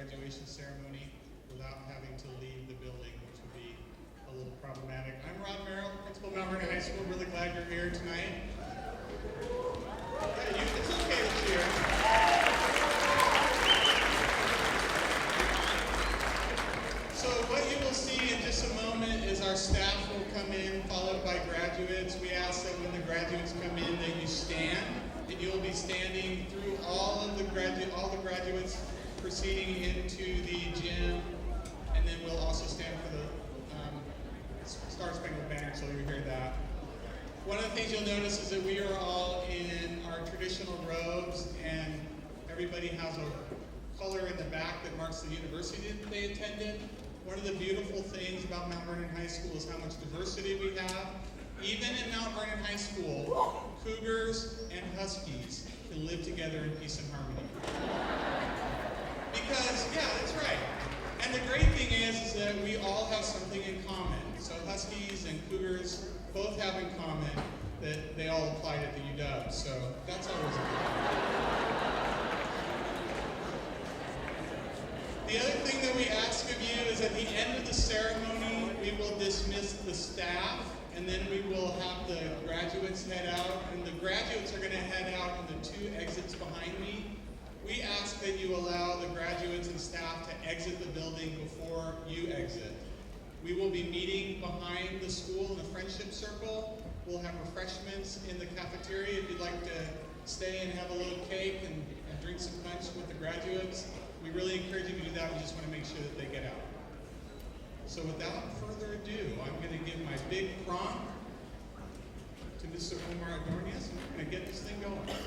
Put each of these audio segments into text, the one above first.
graduation ceremony without having to leave the building, which would be a little problematic. I'm Ron Merrill, principal of Mount Vernon High School. Really glad you're here tonight. Yeah, it's okay to cheer. So what you will see in just a moment is our staff will come in, followed by graduates. We ask that when the graduates come in that you stand, and you'll be standing through all the graduates proceeding into the gym, and then we'll also stand for the Star Spangled Banner, so you'll hear that. One of the things you'll notice is that we are all in our traditional robes, and everybody has a color in the back that marks the university that they attended. One of the beautiful things about Mount Vernon High School is how much diversity we have. Even in Mount Vernon High School, Cougars and Huskies can live together in peace and harmony. Because, yeah, that's right. And the great thing is that we all have something in common. So Huskies and Cougars both have in common that they all applied at the UW. So that's always good. The other thing that we ask of you is at the end of the ceremony, we will dismiss the staff, and then we will have the graduates head out. And the graduates are going to head out on the 2 exits behind me. We ask that you allow the graduates and staff to exit the building before you exit. We will be meeting behind the school in the Friendship Circle. We'll have refreshments in the cafeteria if you'd like to stay and have a little cake and drink some punch with the graduates. We really encourage you to do that. We just want to make sure that they get out. So without further ado, I'm going to give my big prompt to Mr. Omar Adornias, and we're going to get this thing going.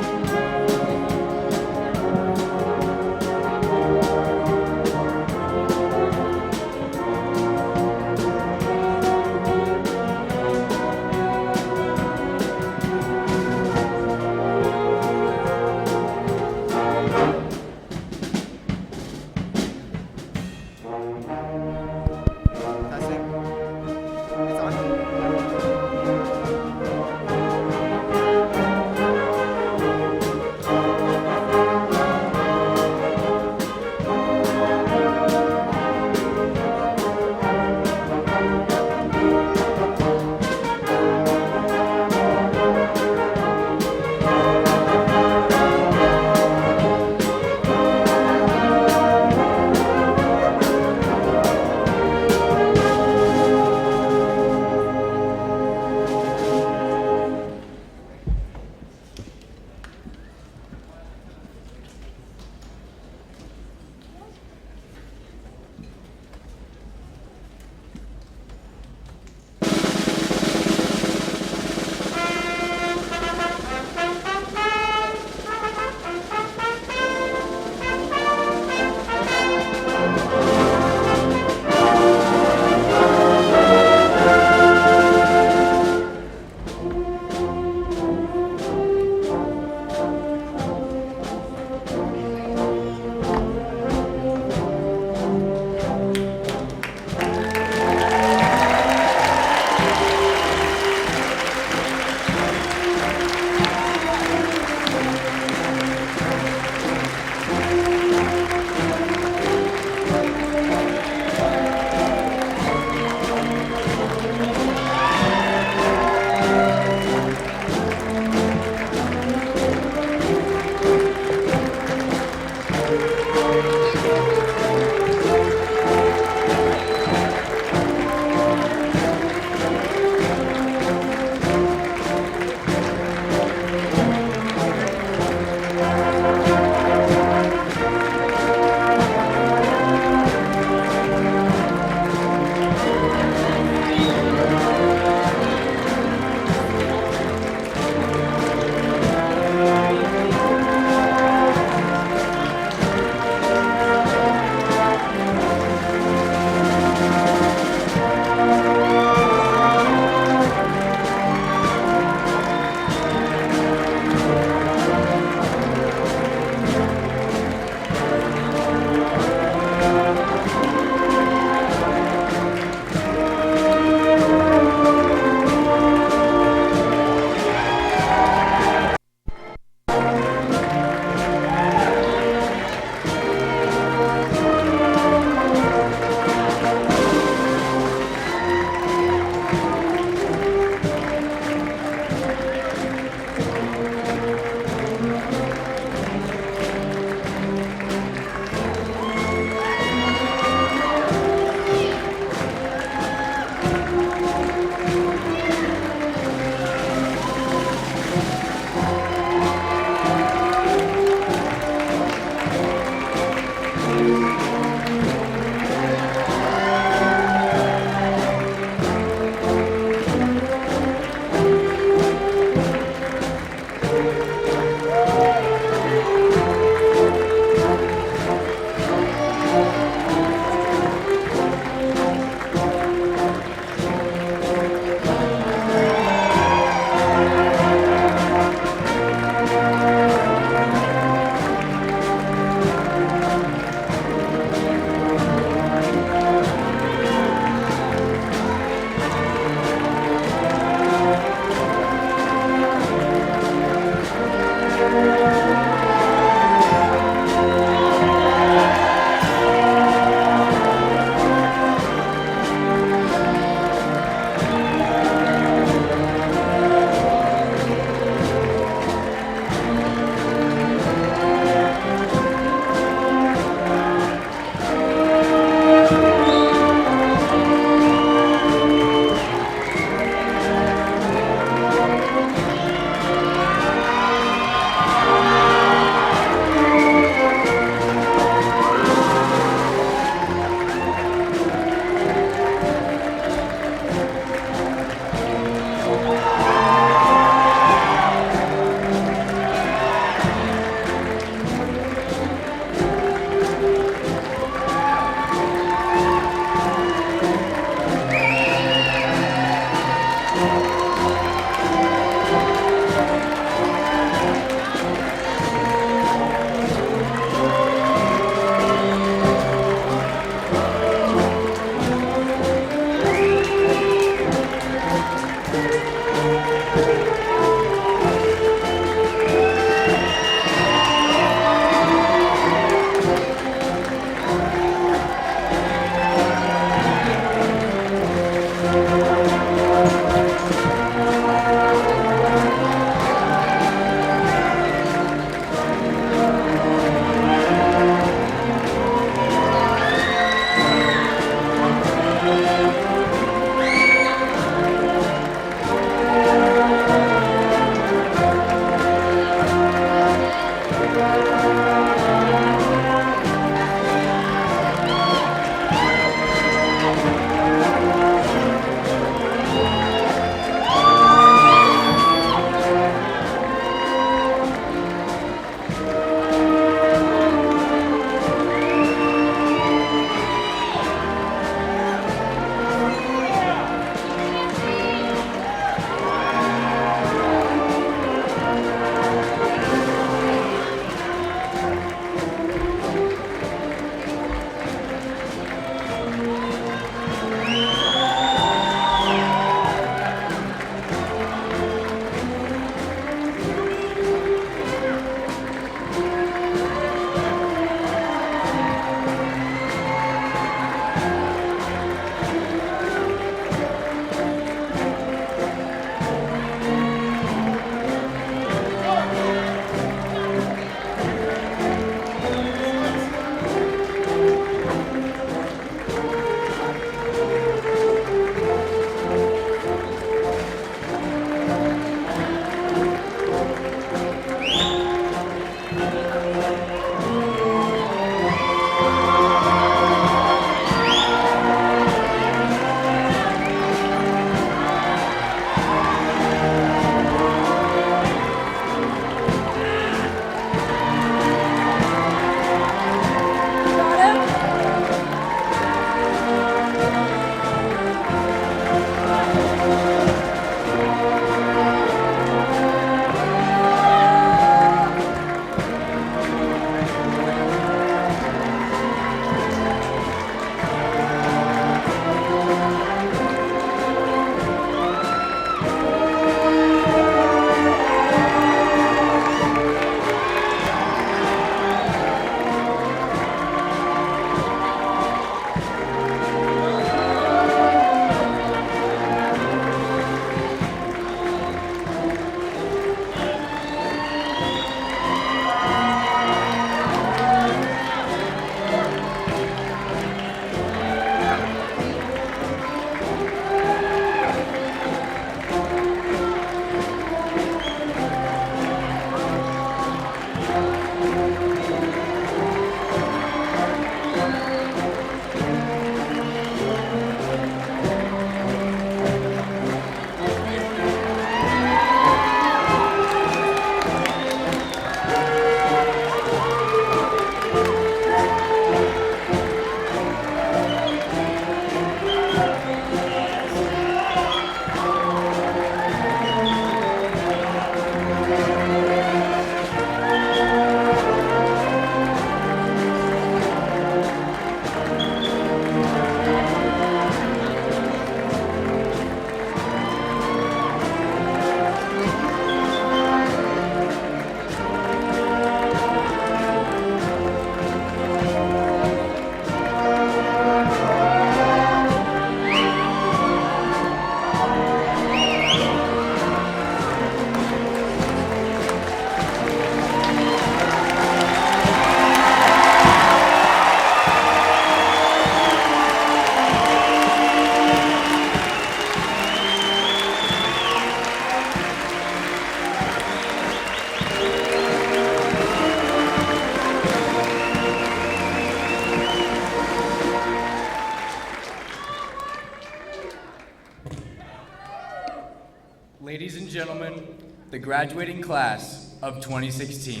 Ladies and gentlemen, the graduating class of 2016.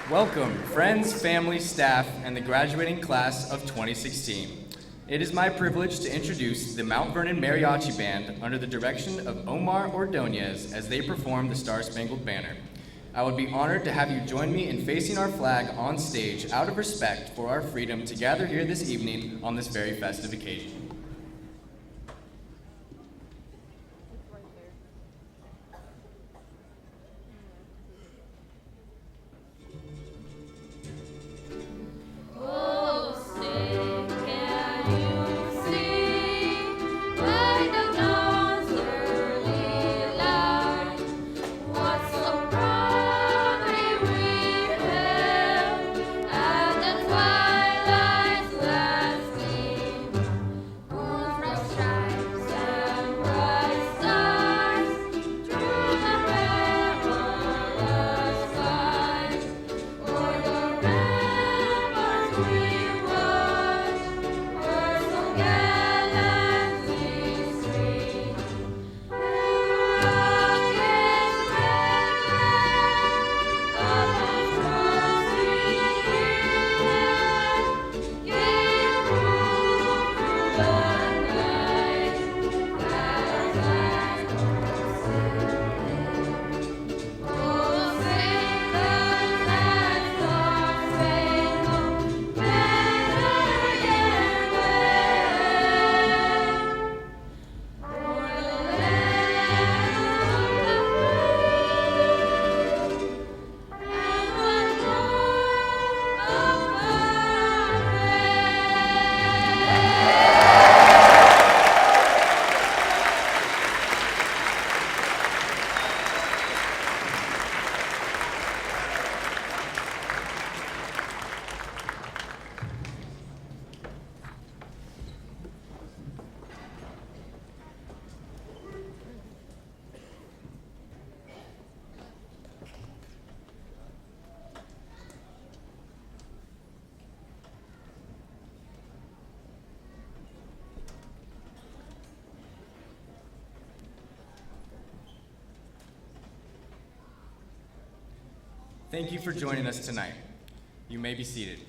Welcome, friends, family, staff, and the graduating class of 2016. It is my privilege to introduce the Mount Vernon Mariachi Band under the direction of Omar Ordonez as they perform the Star-Spangled Banner. I would be honored to have you join me in facing our flag on stage out of respect for our freedom to gather here this evening on this very festive occasion. Thank you for joining us tonight. You may be seated.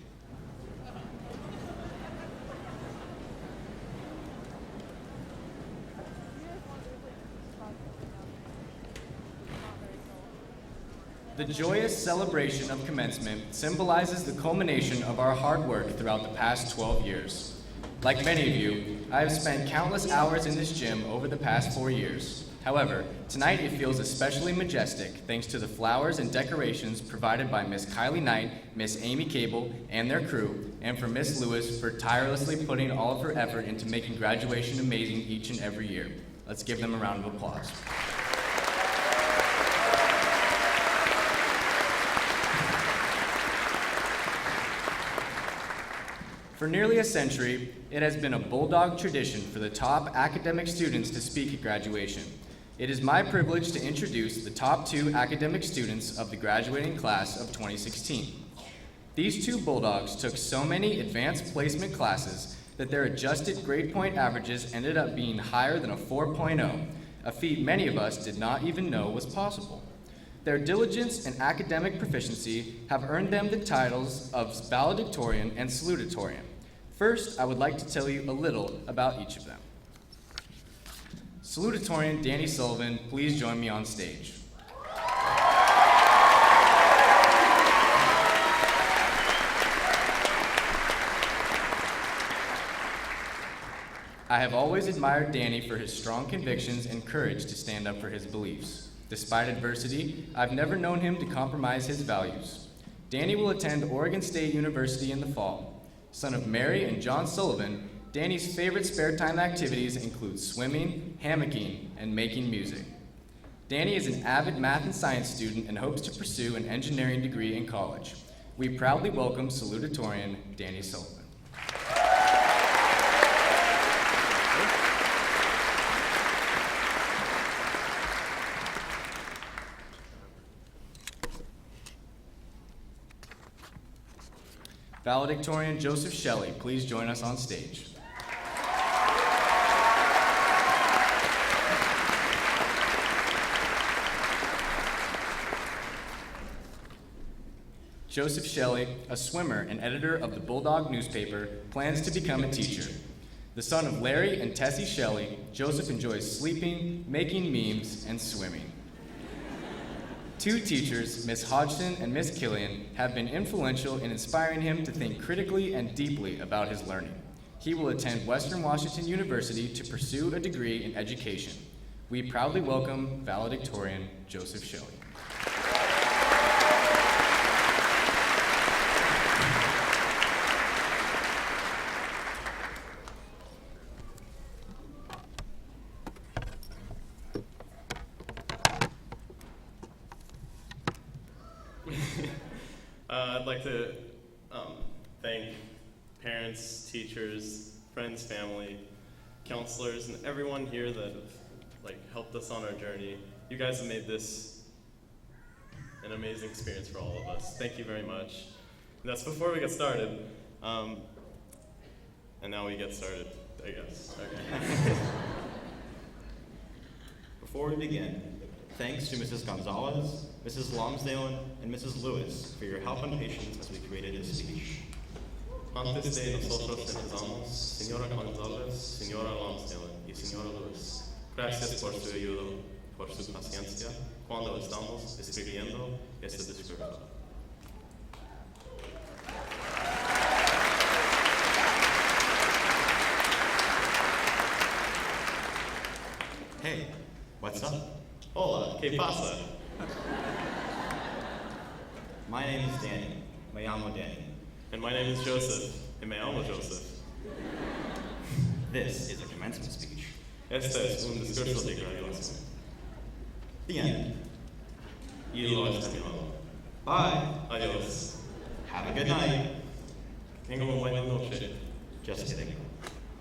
The joyous celebration of commencement symbolizes the culmination of our hard work throughout the past 12 years. Like many of you, I have spent countless hours in this gym over the past 4 years. However, tonight it feels especially majestic thanks to the flowers and decorations provided by Miss Kylie Knight, Miss Amy Cable, and their crew, and for Miss Lewis for tirelessly putting all of her effort into making graduation amazing each and every year. Let's give them a round of applause. For nearly a century, it has been a bulldog tradition for the top academic students to speak at graduation. It is my privilege to introduce the top 2 academic students of the graduating class of 2016. These 2 bulldogs took so many advanced placement classes that their adjusted grade point averages ended up being higher than a 4.0, a feat many of us did not even know was possible. Their diligence and academic proficiency have earned them the titles of valedictorian and salutatorian. First, I would like to tell you a little about each of them. Salutatorian Danny Sullivan, please join me on stage. I have always admired Danny for his strong convictions and courage to stand up for his beliefs. Despite adversity, I've never known him to compromise his values. Danny will attend Oregon State University in the fall. Son of Mary and John Sullivan, Danny's favorite spare time activities include swimming, hammocking, and making music. Danny is an avid math and science student and hopes to pursue an engineering degree in college. We proudly welcome salutatorian Danny Sullivan. Valedictorian Joseph Shelley, please join us on stage. Joseph Shelley, a swimmer and editor of the Bulldog newspaper, plans to become a teacher. The son of Larry and Tessie Shelley, Joseph enjoys sleeping, making memes, and swimming. Two teachers, Miss Hodgson and Miss Killian, have been influential in inspiring him to think critically and deeply about his learning. He will attend Western Washington University to pursue a degree in education. We proudly welcome valedictorian Joseph Shelley. I'd like to thank parents, teachers, friends, family, counselors, and everyone here that have helped us on our journey. You guys have made this an amazing experience for all of us. Thank you very much. And that's before we get started. And now we get started, I guess. Okay. Before we begin, thanks to Mrs. Gonzalez, Mrs. Lonsdale, and Mrs. Lewis for your help and patience as we created this speech. Antes de nosotros empezamos, Señora González, Señora Lonsdale y Señora Lewis, gracias por su ayuda, por su paciencia, cuando estamos escribiendo este discurso. Hey, what's up? Hola, ¿qué pasa? My name is Danny. Me llamo Danny. And my name is Joseph, y me llamo Joseph. This is a commencement speech. Este es un discurso de graduación. The end. Y lo has terminado. Bye. Adiós. Have a good night. Tengo una buena noche. Just kidding.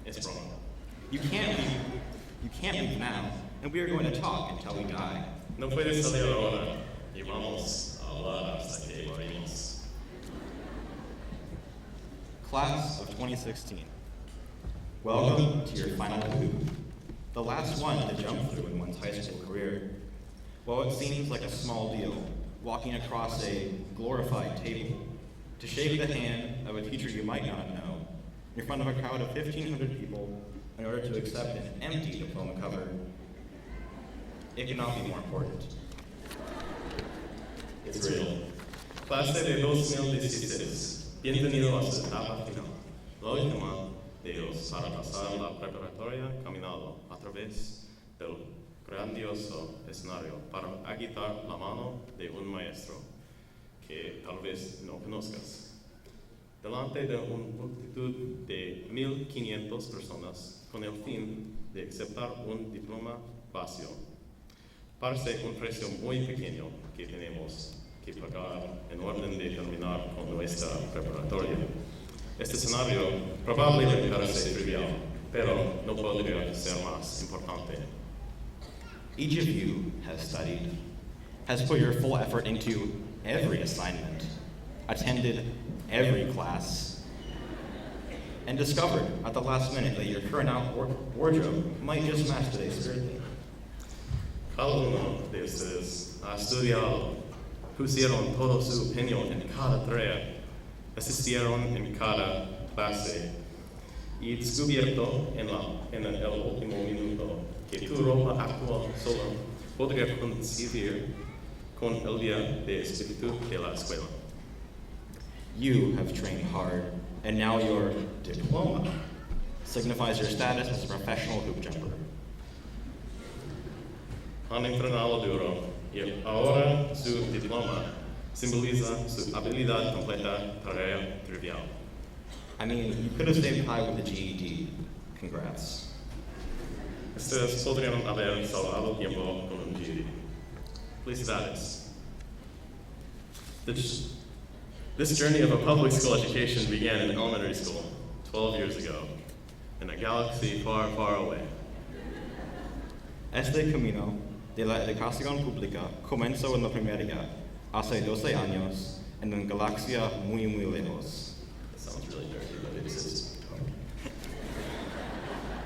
Es broma. You can't leave now, and we are going to talk until we die. No puedes salir ahora y vamos a hablar hasta que morimos. Class of 2016. Welcome to your final hoop, the last one to jump through in one's high school career. While it seems like a small deal, walking across a glorified table to shake the hand of a teacher you might not know in front of a crowd of 1,500 people in order to accept an empty diploma cover, it cannot be more important. It's real. Clase de 2016. Bienvenido a su etapa final. La última de ellos para pasar la preparatoria caminando a través del grandioso escenario para agitar la mano de un maestro que tal vez no conozcas. Delante de una multitud de 1,500 personas con el fin de aceptar un diploma vacío. Parece un precio muy pequeño que tenemos que pagar en orden de terminar con nuestra preparatoria. Este escenario probablemente parece trivial, pero no podría ser más importante. Each of you has studied, has put your full effort into every assignment, attended every class, and discovered at the last minute that your current wardrobe might just match today's spirit theme. Cada uno de ustedes ha estudiado, pusieron todo su empeño en cada tarea, asistieron en cada clase y descubierto en el último minuto que tu ropa actual solo podría coincidir con el día de espíritu de la escuela. You have trained hard, and now your diploma signifies your status as a professional hoop jumper. Han entrenado duro y ahora su diploma simboliza su habilidad completa tarea trivial. I mean, you could have stayed high with the GED. Congrats. Ustedes podrían haber salvado tiempo con un GED. Felicidades. This journey of a public school education began in elementary school 12 years ago, in a galaxy far, far away. Este camino de la educación pública comenzó en la primaria hace 12 años en una galaxia muy, muy lejos. Sounds really dirty, but it is.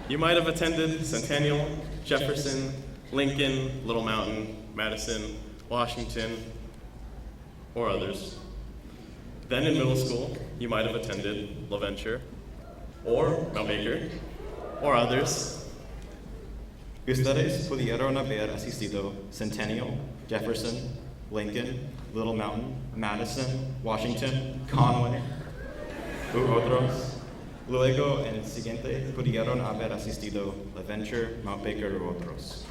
You might have attended Centennial, Jefferson, Lincoln, Little Mountain, Madison, Washington, or others. Then in middle school, you might have attended LaVenture, or Mount Baker, or others. Ustedes pudieron haber asistido Centennial, Jefferson, Lincoln, Little Mountain, Madison, Washington, Conway, u otros. Luego en el siguiente pudieron haber asistido LaVenture, Mount Baker, u otros.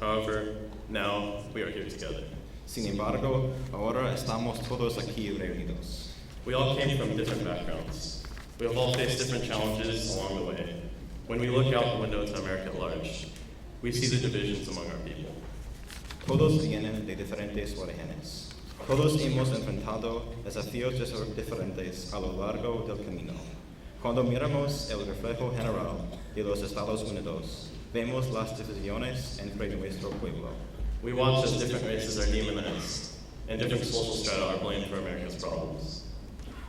However, now we are here together. Sin embargo, ahora estamos todos aquí reunidos. We all came from different backgrounds. We have all faced different challenges along the way. When we look out the window to America at large, we see the divisions among our people. Todos vienen de diferentes orígenes. Todos hemos enfrentado desafíos diferentes a lo largo del camino. Cuando miramos el reflejo general de los Estados Unidos, vemos las divisiones entre nuestro pueblo. We watch as different races are demonized, and different social strata are blamed for America's problems.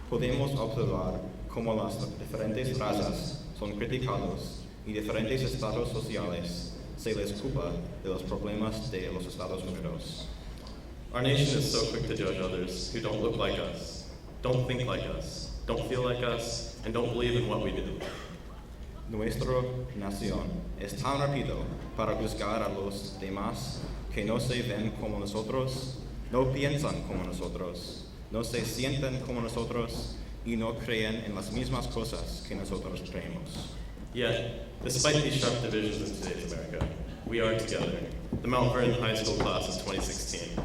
Podemos observar cómo las diferentes razas son criticados y diferentes estados sociales se les culpa de los problemas de los Estados Unidos. Our nation is so quick to judge others who don't look like us, don't think like us, don't feel like us, and don't believe in what we do. Nuestra nación es tan rápido para juzgar a los demás que no se ven como nosotros, no piensan como nosotros, no se sienten como nosotros y no creen en las mismas cosas que nosotros creemos. Yet, despite these sharp divisions in today's America, we are together, the Mount Vernon High School class of 2016.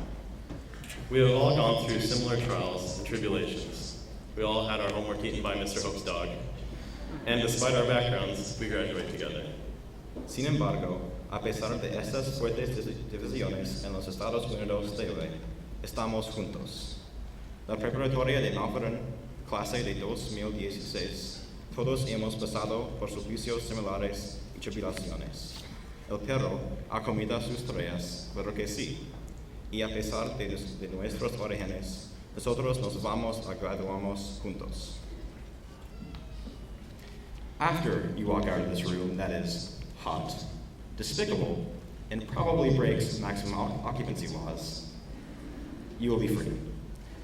We have all gone through similar trials and tribulations. We all had our homework eaten by Mr. Hope's dog. And despite our backgrounds, we graduate together. Sin embargo, a pesar de estas fuertes divisiones en los Estados Unidos de hoy, estamos juntos. La preparatoria de Mount Vernon, clase de 2016, todos hemos pasado por suplicios similares y tribulaciones. El perro ha comido sus trellas, claro que sí. Y a pesar de nuestros orígenes, nosotros nos vamos a graduarnos juntos. After you walk out of this room that is hot, despicable, and probably breaks maximum occupancy laws, you will be free.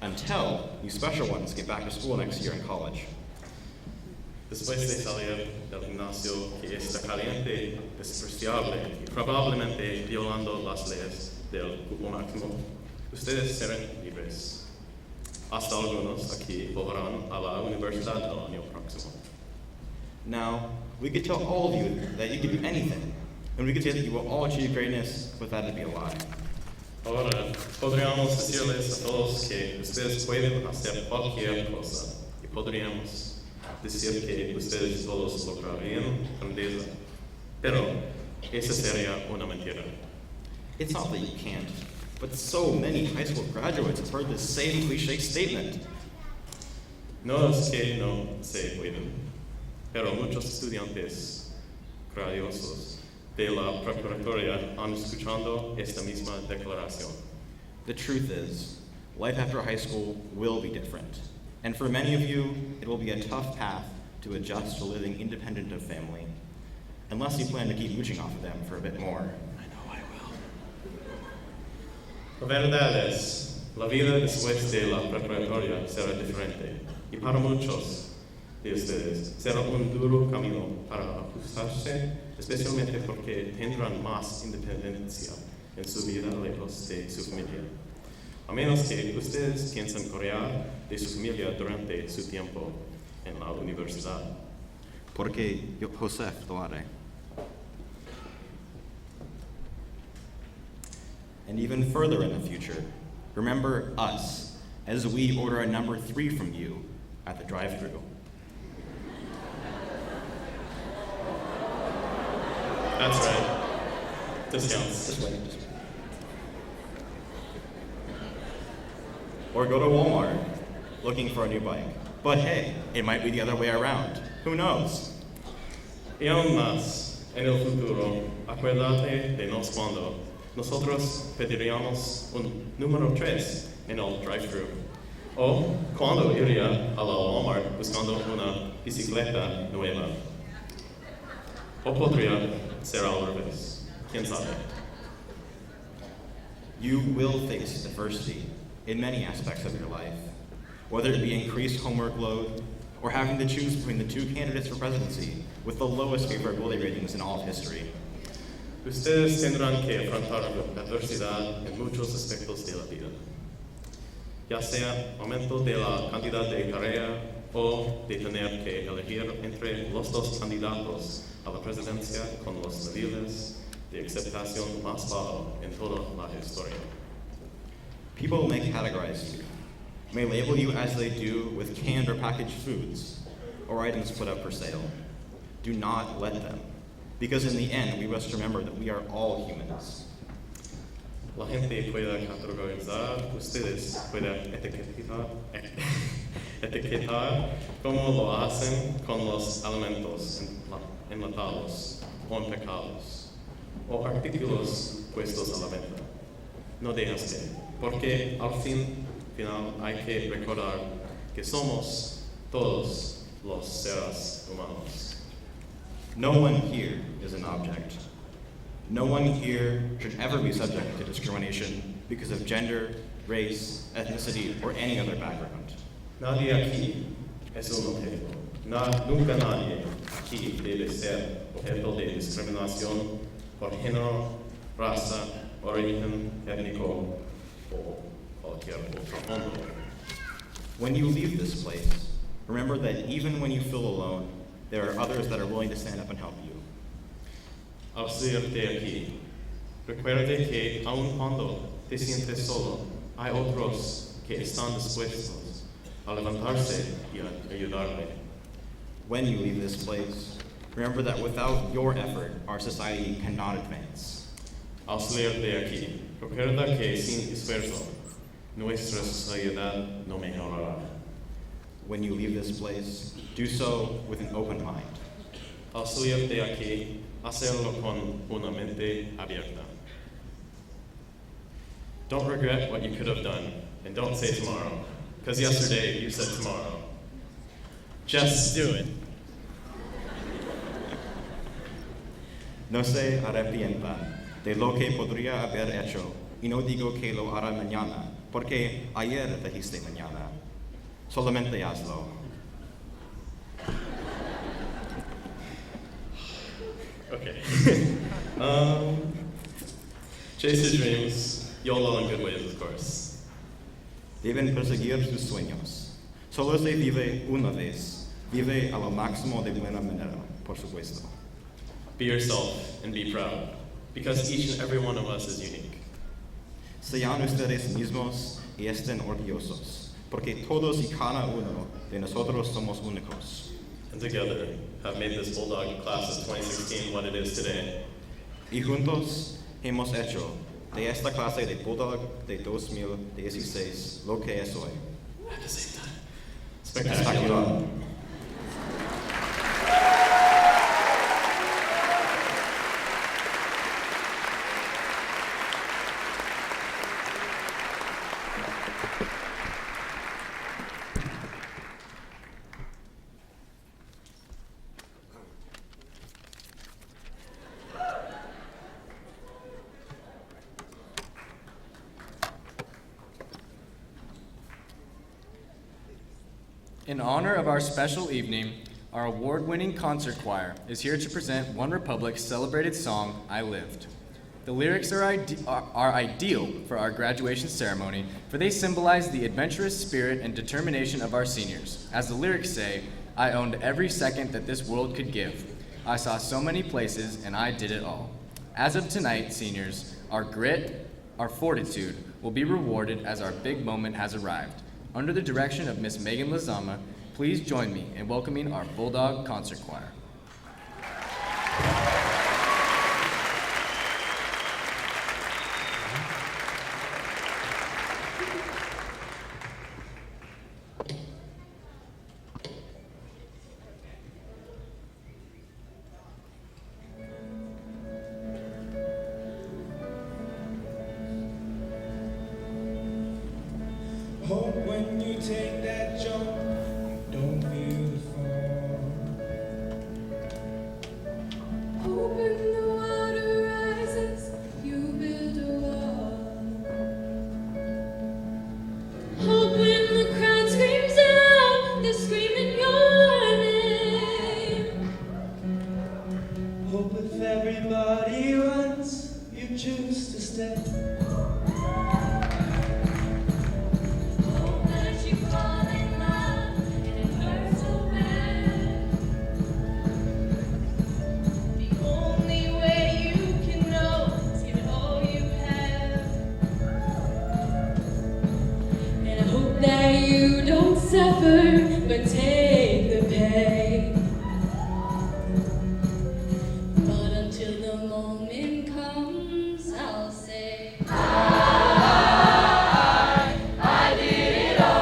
Until you special ones get back to school next year in college. Después de salir del gimnasio que está caliente, despreciable y probablemente violando las leyes del cupo máximo, ustedes serán libres. Hasta algunos aquí volverán a la universidad el año próximo. Now, we could tell all of you that you can do anything, and we could say that you will all achieve greatness, but that would be a lie. Ahora, podríamos decirles a todos que ustedes pueden hacer cualquier cosa, y podríamos decir que ustedes todos lograrían grandeza, pero esa sería una mentira. It's not that you can't, but so many high school graduates have heard this same cliche statement. No es que no se pueden, pero muchos estudiantes grandiosos de la preparatoria han escuchado esta misma declaración. The truth is, life after high school will be different. And for many of you, it will be a tough path to adjust to living independent of family, unless you plan to keep mooching off of them for a bit more. I know I will. La verdad es, la vida después de la preparatoria será diferente, y para muchos de ustedes será un duro camino para ajustarse, especialmente porque tendrán más independencia en su vida lejos de su familia. A menos que ustedes piensen correr de su familia durante su tiempo en la universidad. Porque yo, Joseph, lo haré. And even further in the future, remember us as we order a number 3 from you at the drive-thru. That's right. Discounts. Just wait. Or go to Walmart looking for a new bike. But hey, it might be the other way around. Who knows? Y aún más, en el futuro, acuérdate de nos cuando nosotros pediríamos un número 3 en el drive-thru. O cuando iría a la Walmart buscando una bicicleta nueva. O podría ser al revés. ¿Quién sabe? You will face adversity in many aspects of your life, whether it be increased homework load or having to choose between the two candidates for presidency with the lowest favorability ratings in all of history. Ustedes tendrán que afrontar la adversidad en muchos aspectos de la vida, ya sea aumento de la cantidad de tarea o de tener que elegir entre los dos candidatos a la presidencia con los niveles de aceptación más bajo en toda la historia. People may categorize you, may label you as they do with canned or packaged foods or items put up for sale. Do not let them, because in the end, we must remember that we are all humans. La gente puede categorizar, ustedes pueden etiquetar como lo hacen con los alimentos enlatados o empacados o artículos puestos a la venta. No dejes que, porque al final hay que recordar que somos todos los seres humanos. No one here is an object. No one here should ever be subject to discrimination because of gender, race, ethnicity, or any other background. Nadie aquí es un objeto. Nunca nadie aquí debe ser objeto de discriminación por género, raza, origen étnico o cualquier otro fondo. When you leave this place, remember that even when you feel alone, there are others that are willing to stand up and help you. Al salir de aquí, recuerde que aun cuando te sientes solo, hay otros que están dispuestos a levantarse y a ayudarle. When you leave this place, remember that without your effort, our society cannot advance. Al salir de aquí, recuerda que sin esfuerzo, nuestra sociedad no mejorará. When you leave this place, do so with an open mind. Al salir de aquí, hacerlo con una mente abierta. Don't regret what you could have done, and don't say tomorrow, because yesterday you said tomorrow. Just do it. No se arrepientan de lo que podría haber hecho, y no digo que lo hará mañana, porque ayer dijiste mañana. Solamente hazlo. Okay. Chase your dreams, YOLO in good ways, of course. Deben perseguir sus sueños. Solo se vive una vez. Vive a lo máximo de buena manera, por supuesto. Be yourself and be proud, because each and every one of us is unique. Sean ustedes mismos y estén orgullosos, porque todos y cada uno de nosotros somos únicos. And together have made this Bulldog class of 2016 what it is today. Y juntos hemos hecho de esta clase de Bulldog de 2016 lo que es hoy. At the same time. Espectacular. In honor of our special evening, our award-winning concert choir is here to present One Republic's celebrated song, I Lived. The lyrics are ideal for our graduation ceremony, for they symbolize the adventurous spirit and determination of our seniors. As the lyrics say, I owned every second that this world could give. I saw so many places, and I did it all. As of tonight, seniors, our grit, our fortitude will be rewarded as our big moment has arrived. Under the direction of Miss Megan Lazama, please join me in welcoming our Bulldog Concert Choir. Hope when you take that jump, you don't feel the fall. Hope when the water rises, you build a wall. Hope when the crowd screams out, they're screaming your name. Hope if everybody runs, you choose to stay. Hope that you fall in love and it hurts so bad. The only way you can know is give all you have. And I hope that you don't suffer, but take the pain. But until the moment comes, I'll say I did it all.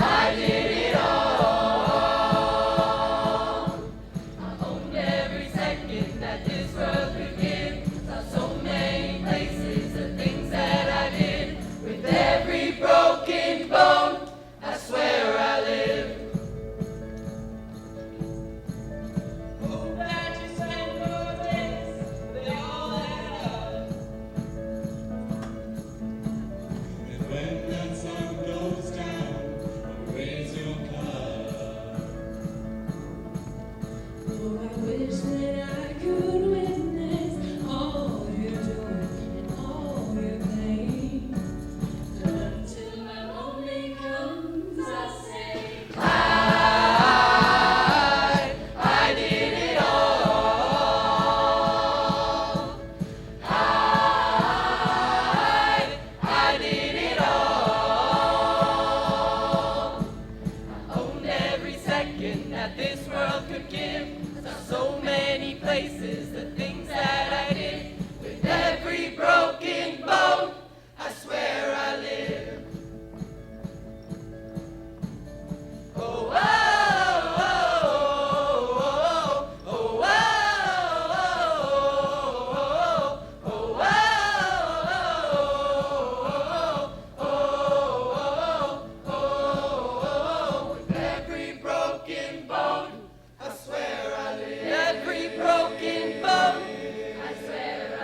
I did it all. I owned every second that this world could give. Saw so many places, the things that I did. With every broken bone, I swear I live. Hope that you spend your days with all that love. And when that sun goes down, raise your cup. Oh, I wish that I could witness all you're doing and all your pain. But until my moment comes, I'll say I did it all. I did it all. I owned every second that this world could give. Saw so many places, the things that I did. With every broken bone, I swear I live. Oh, oh, oh, oh, oh, oh, oh, oh, oh. With every broken bone, I swear I live. Every broken bone, I swear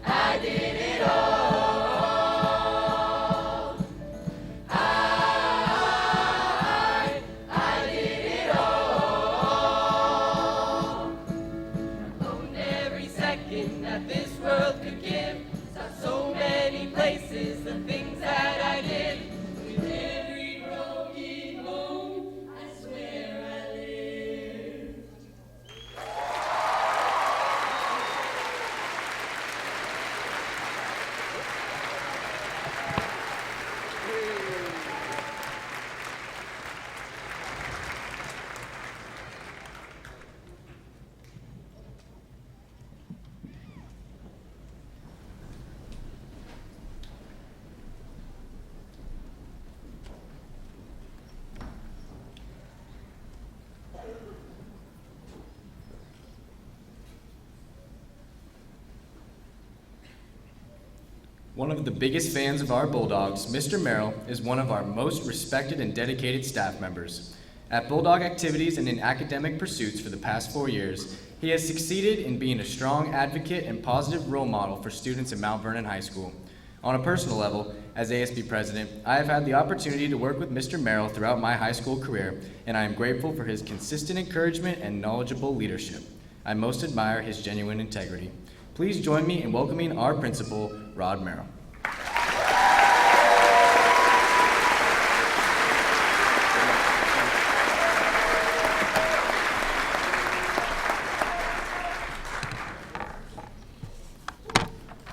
I did it all. I did it all. Owned every second that this world could give. Saw so many places, the things that I did. With every broken bone, I swear I live. One of the biggest fans of our Bulldogs, Mr. Merrill, is one of our most respected and dedicated staff members. At Bulldog activities and in academic pursuits for the past 4 years, he has succeeded in being a strong advocate and positive role model for students at Mount Vernon High School. On a personal level, as ASB president, I have had the opportunity to work with Mr. Merrill throughout my high school career, and I am grateful for his consistent encouragement and knowledgeable leadership. I most admire his genuine integrity. Please join me in welcoming our principal, Rod Merrill.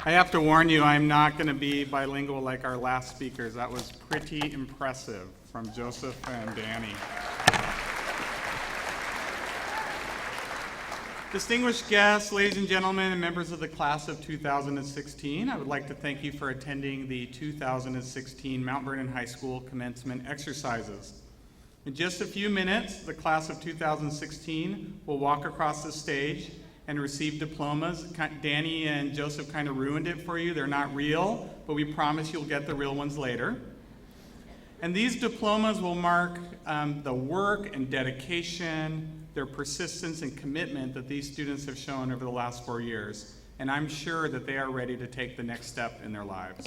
I have to warn you, I'm not going to be bilingual like our last speakers. That was pretty impressive from Joseph and Danny. Distinguished guests, ladies and gentlemen, and members of the class of 2016, I would like to thank you for attending the 2016 Mount Vernon High School commencement exercises. In just a few minutes, the class of 2016 will walk across the stage and receive diplomas. Danny and Joseph kind of ruined it for you. They're not real, but we promise you'll get the real ones later. And these diplomas will mark the work and dedication, their persistence and commitment that these students have shown over the last 4 years. And I'm sure that they are ready to take the next step in their lives.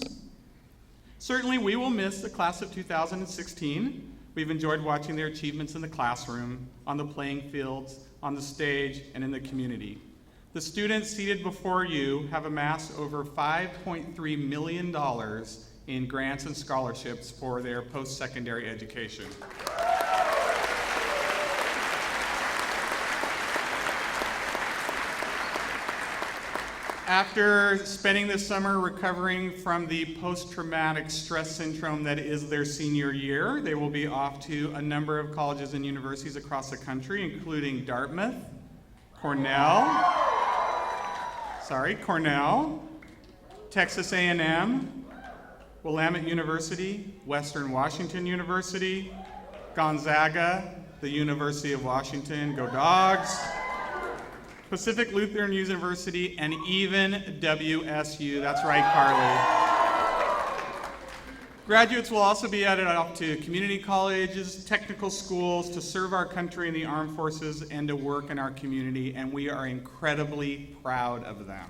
Certainly, we will miss the class of 2016. We've enjoyed watching their achievements in the classroom, on the playing fields, on the stage, and in the community. The students seated before you have amassed over $5.3 million in grants and scholarships for their post-secondary education. After spending the summer recovering from the post-traumatic stress syndrome that is their senior year, they will be off to a number of colleges and universities across the country, including Dartmouth, Cornell, Texas A&M, Willamette University, Western Washington University, Gonzaga, the University of Washington, go Dogs, Pacific Lutheran University, and even WSU. That's right, Carly. Graduates will also be added off to community colleges, technical schools, to serve our country in the armed forces and to work in our community, and we are incredibly proud of them.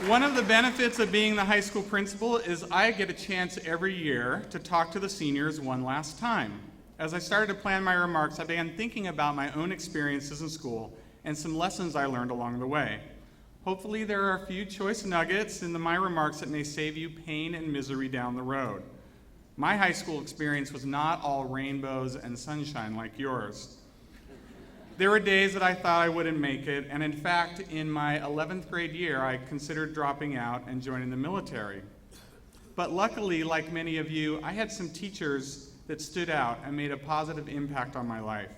One of the benefits of being the high school principal is I get a chance every year to talk to the seniors one last time. As I started to plan my remarks, I began thinking about my own experiences in school and some lessons I learned along the way. Hopefully there are a few choice nuggets in my remarks that may save you pain and misery down the road. My high school experience was not all rainbows and sunshine like yours. There were days that I thought I wouldn't make it, and in fact, in my 11th grade year, I considered dropping out and joining the military. But luckily, like many of you, I had some teachers that stood out and made a positive impact on my life.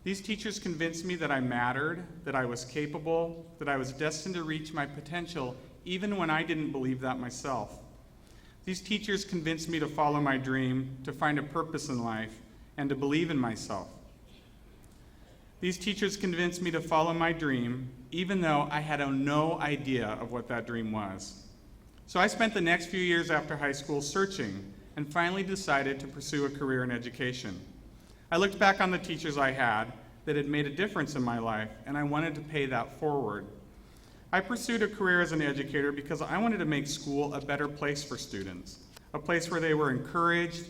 These teachers convinced me that I mattered, that I was capable, that I was destined to reach my potential, even when I didn't believe that myself. These teachers convinced me to follow my dream, to find a purpose in life, and to believe in myself. These teachers convinced me to follow my dream, even though I had no idea of what that dream was. So I spent the next few years after high school searching and finally decided to pursue a career in education. I looked back on the teachers I had that had made a difference in my life, and I wanted to pay that forward. I pursued a career as an educator because I wanted to make school a better place for students, a place where they were encouraged,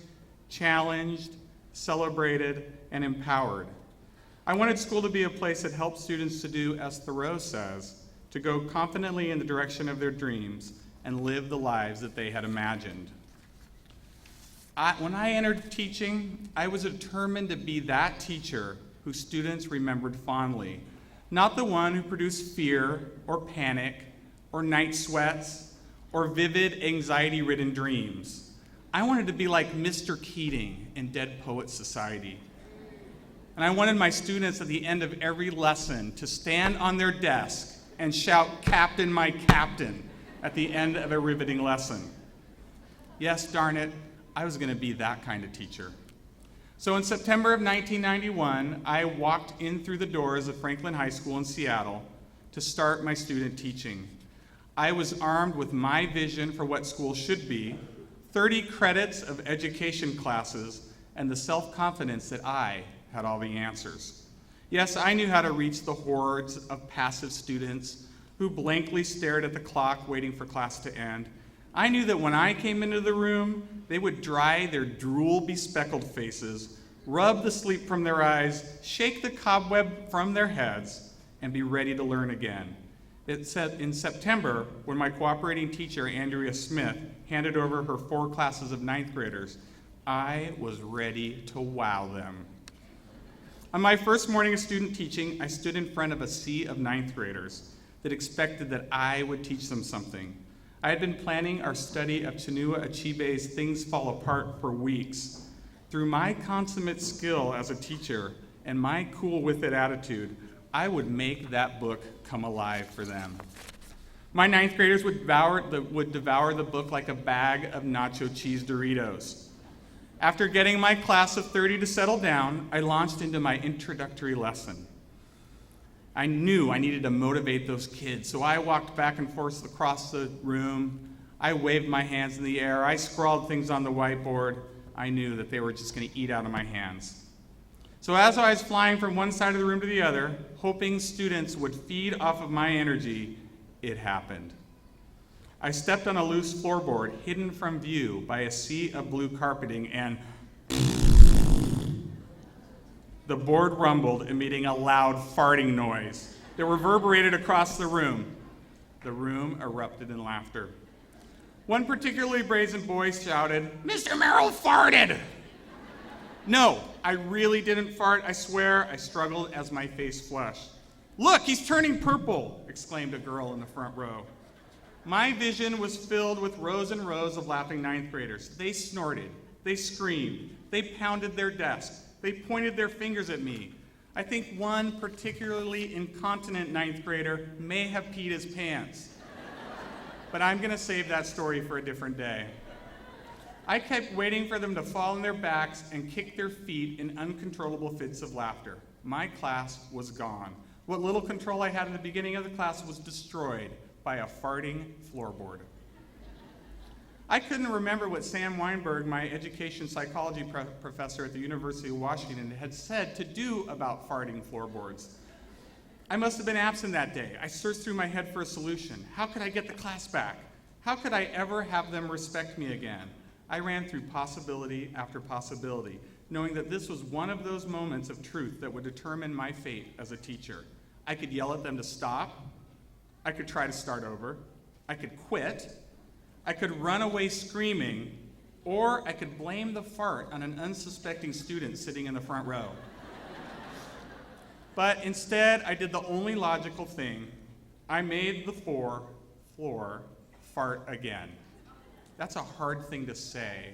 challenged, celebrated, and empowered. I wanted school to be a place that helped students to do as Thoreau says, to go confidently in the direction of their dreams and live the lives that they had imagined. When I entered teaching, I was determined to be that teacher who students remembered fondly, not the one who produced fear or panic or night sweats or vivid anxiety-ridden dreams. I wanted to be like Mr. Keating in Dead Poets Society. And I wanted my students at the end of every lesson to stand on their desk and shout, "Captain, my captain," at the end of a riveting lesson. Yes, darn it, I was gonna be that kind of teacher. So in September of 1991, I walked in through the doors of Franklin High School in Seattle to start my student teaching. I was armed with my vision for what school should be, 30 credits of education classes, and the self-confidence that I had all the answers. Yes, I knew how to reach the hordes of passive students who blankly stared at the clock waiting for class to end. I knew that when I came into the room, they would dry their drool-bespeckled faces, rub the sleep from their eyes, shake the cobweb from their heads, and be ready to learn again. It said in September, when my cooperating teacher, Andrea Smith, handed over her 4 classes of 9th graders, I was ready to wow them. On my first morning of student teaching, I stood in front of a sea of 9th graders that expected that I would teach them something. I had been planning our study of Chinua Achebe's Things Fall Apart for weeks. Through my consummate skill as a teacher and my cool with it attitude, I would make that book come alive for them. My 9th graders would devour the book like a bag of nacho cheese Doritos. After getting my class of 30 to settle down, I launched into my introductory lesson. I knew I needed to motivate those kids, so I walked back and forth across the room. I waved my hands in the air. I scrawled things on the whiteboard. I knew that they were just going to eat out of my hands. So as I was flying from one side of the room to the other, hoping students would feed off of my energy, it happened. I stepped on a loose floorboard hidden from view by a sea of blue carpeting, and the board rumbled, emitting a loud farting noise that reverberated across the room. The room erupted in laughter. One particularly brazen boy shouted, "Mr. Merrill farted!" No, I really didn't fart, I swear. I struggled as my face flushed. "Look, he's turning purple!" exclaimed a girl in the front row. My vision was filled with rows and rows of laughing ninth graders. They snorted, they screamed, they pounded their desks, they pointed their fingers at me. I think one particularly incontinent ninth grader may have peed his pants. But I'm going to save that story for a different day. I kept waiting for them to fall on their backs and kick their feet in uncontrollable fits of laughter. My class was gone. What little control I had in the beginning of the class was destroyed by a farting floorboard. I couldn't remember what Sam Weinberg, my education psychology professor at the University of Washington, had said to do about farting floorboards. I must have been absent that day. I searched through my head for a solution. How could I get the class back? How could I ever have them respect me again? I ran through possibility after possibility, knowing that this was one of those moments of truth that would determine my fate as a teacher. I could yell at them to stop. I could try to start over. I could quit. I could run away screaming, or I could blame the fart on an unsuspecting student sitting in the front row. But instead, I did the only logical thing. I made the floor fart again. That's a hard thing to say.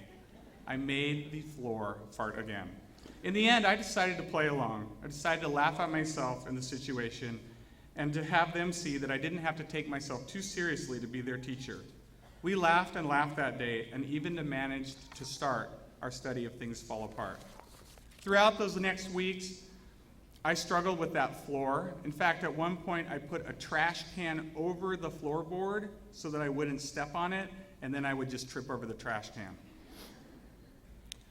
I made the floor fart again. In the end, I decided to play along. I decided to laugh at myself in the situation and to have them see that I didn't have to take myself too seriously to be their teacher. We laughed and laughed that day, and even managed to start our study of Things Fall Apart. Throughout those next weeks, I struggled with that floor. In fact, at one point, I put a trash can over the floorboard so that I wouldn't step on it, and then I would just trip over the trash can.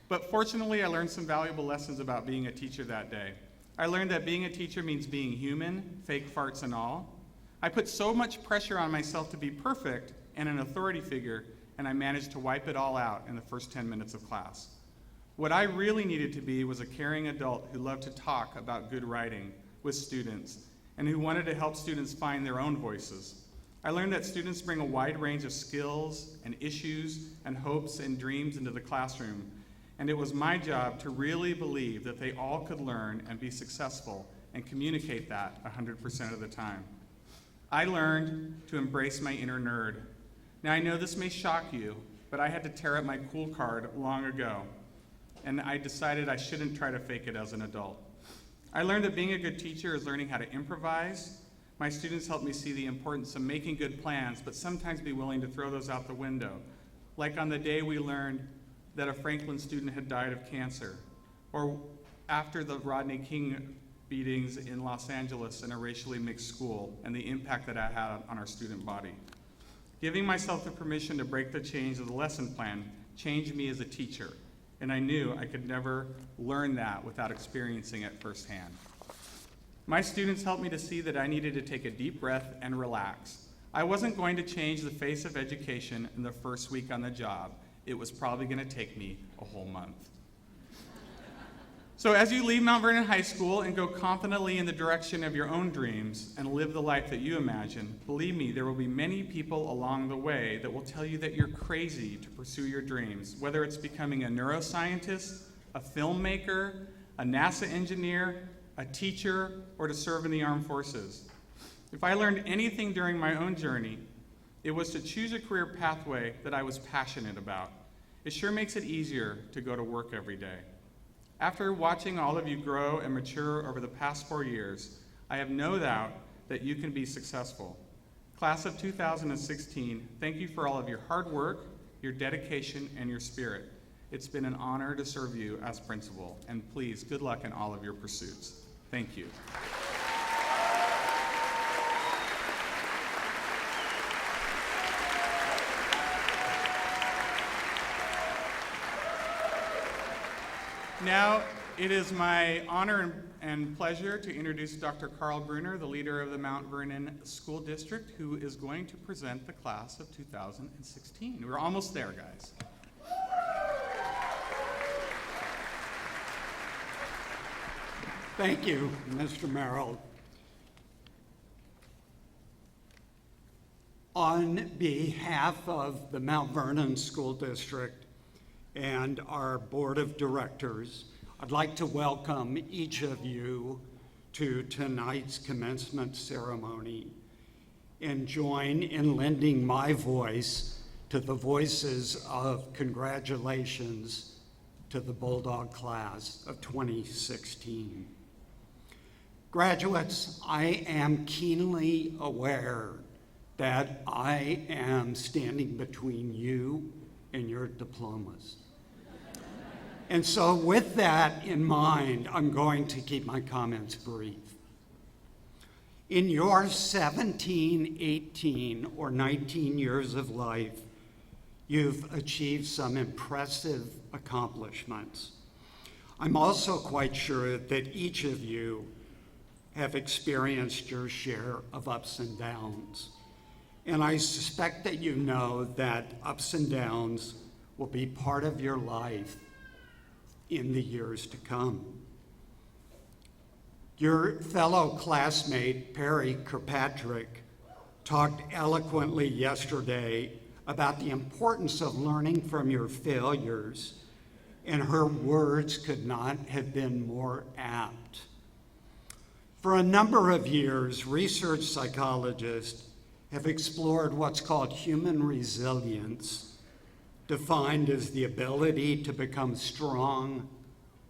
But fortunately, I learned some valuable lessons about being a teacher that day. I learned that being a teacher means being human, fake farts and all. I put so much pressure on myself to be perfect and an authority figure, and I managed to wipe it all out in the first 10 minutes of class. What I really needed to be was a caring adult who loved to talk about good writing with students and who wanted to help students find their own voices. I learned that students bring a wide range of skills and issues and hopes and dreams into the classroom, and it was my job to really believe that they all could learn and be successful and communicate that 100% of the time. I learned to embrace my inner nerd. Now I know this may shock you, but I had to tear up my cool card long ago, and I decided I shouldn't try to fake it as an adult. I learned that being a good teacher is learning how to improvise. My students helped me see the importance of making good plans, but sometimes be willing to throw those out the window. Like on the day we learned that a Franklin student had died of cancer, or after the Rodney King beatings in Los Angeles in a racially mixed school and the impact that that had on our student body. Giving myself the permission to break the chains of the lesson plan changed me as a teacher, and I knew I could never learn that without experiencing it firsthand. My students helped me to see that I needed to take a deep breath and relax. I wasn't going to change the face of education in the first week on the job. It was probably going to take me a whole month. So as you leave Mount Vernon High School and go confidently in the direction of your own dreams and live the life that you imagine, believe me, there will be many people along the way that will tell you that you're crazy to pursue your dreams, whether it's becoming a neuroscientist, a filmmaker, a NASA engineer, a teacher, or to serve in the armed forces. If I learned anything during my own journey, it was to choose a career pathway that I was passionate about. It sure makes it easier to go to work every day. After watching all of you grow and mature over the past 4 years, I have no doubt that you can be successful. Class of 2016, thank you for all of your hard work, your dedication, and your spirit. It's been an honor to serve you as principal, and please, good luck in all of your pursuits. Thank you. Now, it is my honor and pleasure to introduce Dr. Carl Bruner, the leader of the Mount Vernon School District, who is going to present the class of 2016. We're almost there, guys. Thank you, Mr. Merrill. On behalf of the Mount Vernon School District and our Board of Directors, I'd like to welcome each of you to tonight's commencement ceremony and join in lending my voice to the voices of congratulations to the Bulldog class of 2016. Graduates, I am keenly aware that I am standing between you and your diplomas. And so with that in mind, I'm going to keep my comments brief. In your 17, 18, or 19 years of life, you've achieved some impressive accomplishments. I'm also quite sure that each of you have experienced your share of ups and downs. And I suspect that you know that ups and downs will be part of your life in the years to come. Your fellow classmate, Perry Kirkpatrick, talked eloquently yesterday about the importance of learning from your failures, and her words could not have been more apt. For a number of years, research psychologists have explored what's called human resilience, defined as the ability to become strong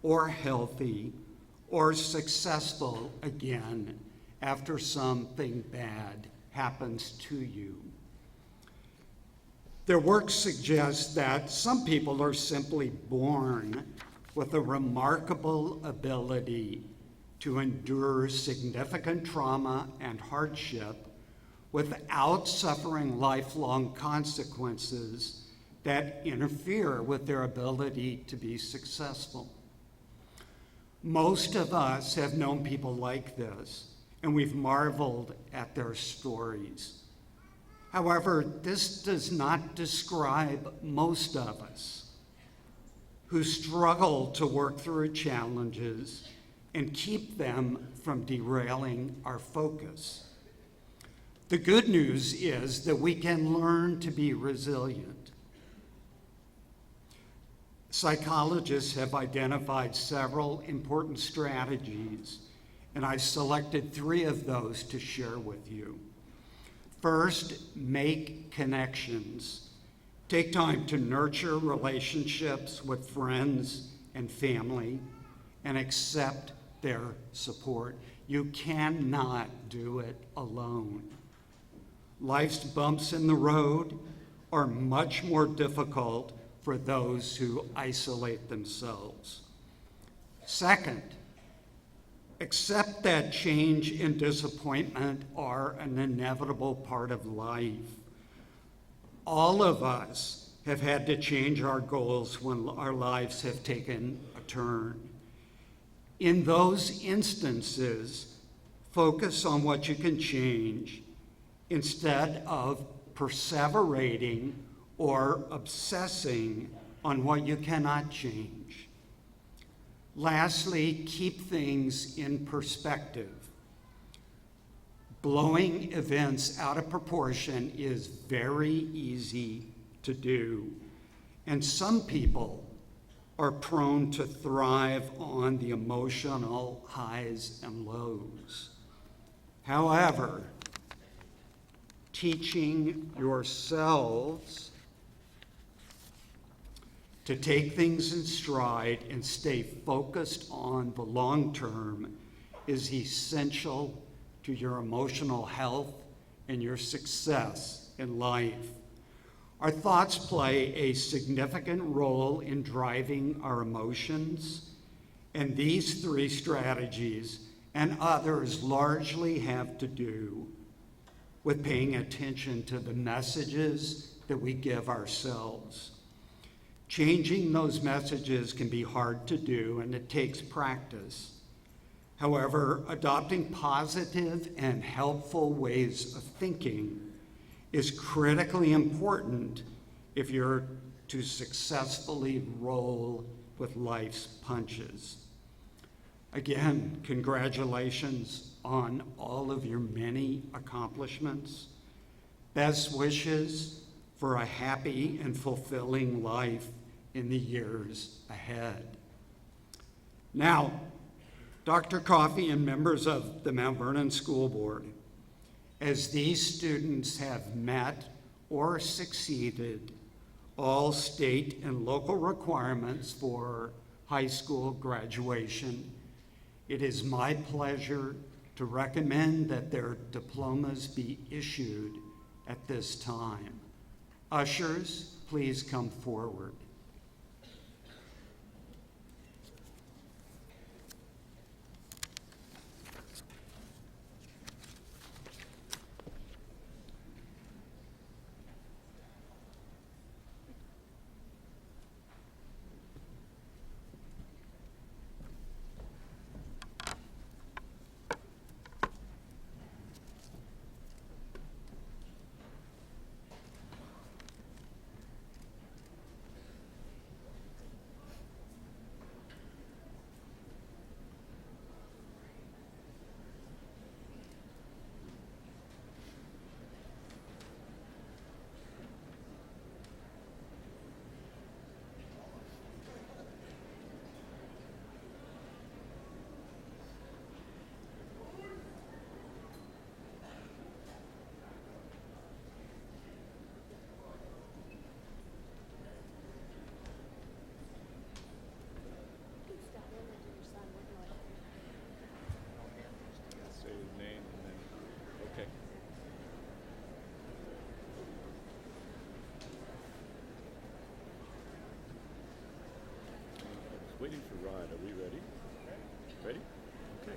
or healthy or successful again after something bad happens to you. Their work suggests that some people are simply born with a remarkable ability to endure significant trauma and hardship without suffering lifelong consequences that interfere with their ability to be successful. Most of us have known people like this, and we've marveled at their stories. However, this does not describe most of us who struggle to work through challenges and keep them from derailing our focus. The good news is that we can learn to be resilient. Psychologists have identified several important strategies, and I've selected 3 of those to share with you. First, make connections. Take time to nurture relationships with friends and family and accept their support. You cannot do it alone. Life's bumps in the road are much more difficult for those who isolate themselves. Second, accept that change and disappointment are an inevitable part of life. All of us have had to change our goals when our lives have taken a turn. In those instances, focus on what you can change instead of perseverating or obsessing on what you cannot change. Lastly, keep things in perspective. Blowing events out of proportion is very easy to do, and some people are prone to thrive on the emotional highs and lows. However, teaching yourselves to take things in stride and stay focused on the long term is essential to your emotional health and your success in life. Our thoughts play a significant role in driving our emotions, and these three strategies and others largely have to do with paying attention to the messages that we give ourselves. Changing those messages can be hard to do, and it takes practice. However, adopting positive and helpful ways of thinking is critically important if you're to successfully roll with life's punches. Again, congratulations on all of your many accomplishments. Best wishes for a happy and fulfilling life in the years ahead. Now, Dr. Coffey and members of the Mount Vernon School Board, as these students have met or succeeded all state and local requirements for high school graduation, it is my pleasure to recommend that their diplomas be issued at this time. Ushers, please come forward. Waiting for Ryan. Are we ready? Ready? Okay.